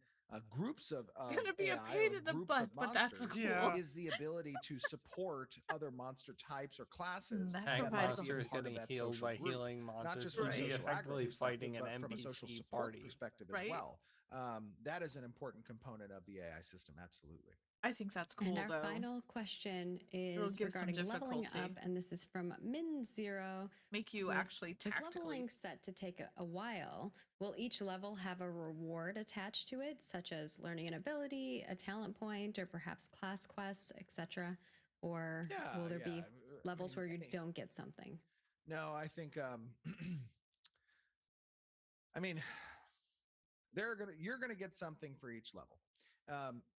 [SPEAKER 4] groups of
[SPEAKER 2] gonna be
[SPEAKER 4] AI
[SPEAKER 2] a pain
[SPEAKER 4] or
[SPEAKER 2] in the
[SPEAKER 4] groups
[SPEAKER 2] butt,
[SPEAKER 4] of
[SPEAKER 2] but that's
[SPEAKER 4] monsters
[SPEAKER 2] cool.
[SPEAKER 4] is the ability to support other monster types or classes
[SPEAKER 2] That
[SPEAKER 1] Tank
[SPEAKER 4] that might be a
[SPEAKER 1] monsters
[SPEAKER 4] part of
[SPEAKER 1] getting
[SPEAKER 4] that
[SPEAKER 1] healed
[SPEAKER 4] social
[SPEAKER 1] by
[SPEAKER 4] group.
[SPEAKER 1] healing monsters
[SPEAKER 4] Not just
[SPEAKER 1] would
[SPEAKER 4] from a
[SPEAKER 1] be
[SPEAKER 4] social
[SPEAKER 1] effectively
[SPEAKER 4] aggro perspective,
[SPEAKER 1] fighting an
[SPEAKER 4] but from a
[SPEAKER 1] NPC
[SPEAKER 4] social support
[SPEAKER 1] party.
[SPEAKER 4] perspective as
[SPEAKER 2] Right.
[SPEAKER 4] well. That is an important component of the AI system, absolutely.
[SPEAKER 2] I think that's cool,
[SPEAKER 3] and our
[SPEAKER 2] though.
[SPEAKER 3] final question
[SPEAKER 2] It'll
[SPEAKER 3] is
[SPEAKER 2] give some
[SPEAKER 3] regarding leveling
[SPEAKER 2] difficulty.
[SPEAKER 3] up, and this is from Min Zero.
[SPEAKER 2] Make you actually
[SPEAKER 3] With
[SPEAKER 2] tactically.
[SPEAKER 3] leveling set to take a while, will each level have a reward attached to it, such as learning an ability, a talent point, or perhaps class quests, etc.? Or will there be levels where you don't get something?
[SPEAKER 4] No, I think I mean, you're gonna get something for each level.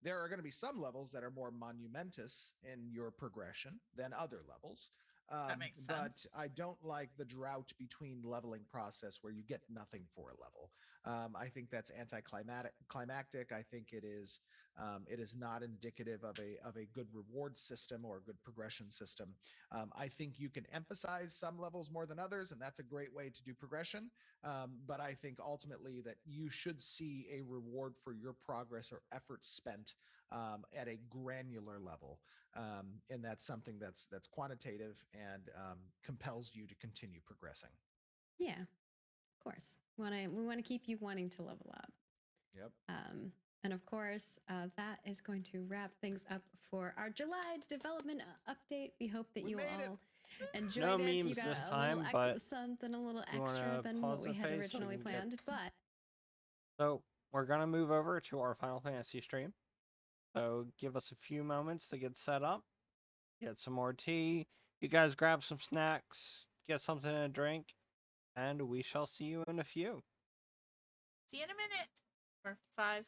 [SPEAKER 4] There are going to be some levels that are more monumentous in your progression than other levels.
[SPEAKER 2] That makes sense.
[SPEAKER 4] But I don't like the drought between leveling process where you get nothing for a level. I think that's anticlimactic. I think it is not indicative of a good reward system or a good progression system. I think you can emphasize some levels more than others, and that's a great way to do progression. But I think ultimately that you should see a reward for your progress or effort spent at a granular level, and that's something that's quantitative and compels you to continue progressing.
[SPEAKER 3] Yeah, of course. We want to keep you wanting to level up.
[SPEAKER 4] Yep.
[SPEAKER 3] And of course, that is going to wrap things up for our July development update. We hope that you all enjoyed
[SPEAKER 1] no
[SPEAKER 3] it.
[SPEAKER 1] Memes
[SPEAKER 3] You got
[SPEAKER 1] this
[SPEAKER 3] a
[SPEAKER 1] time,
[SPEAKER 3] little
[SPEAKER 1] but
[SPEAKER 3] something a little extra than what we had originally planned. But
[SPEAKER 1] so we're gonna move over to our Final Fantasy stream. So give us a few moments to get set up, get some more tea. You guys grab some snacks, get something to drink, and we shall see you in a few.
[SPEAKER 2] See you in a minute. Or 5.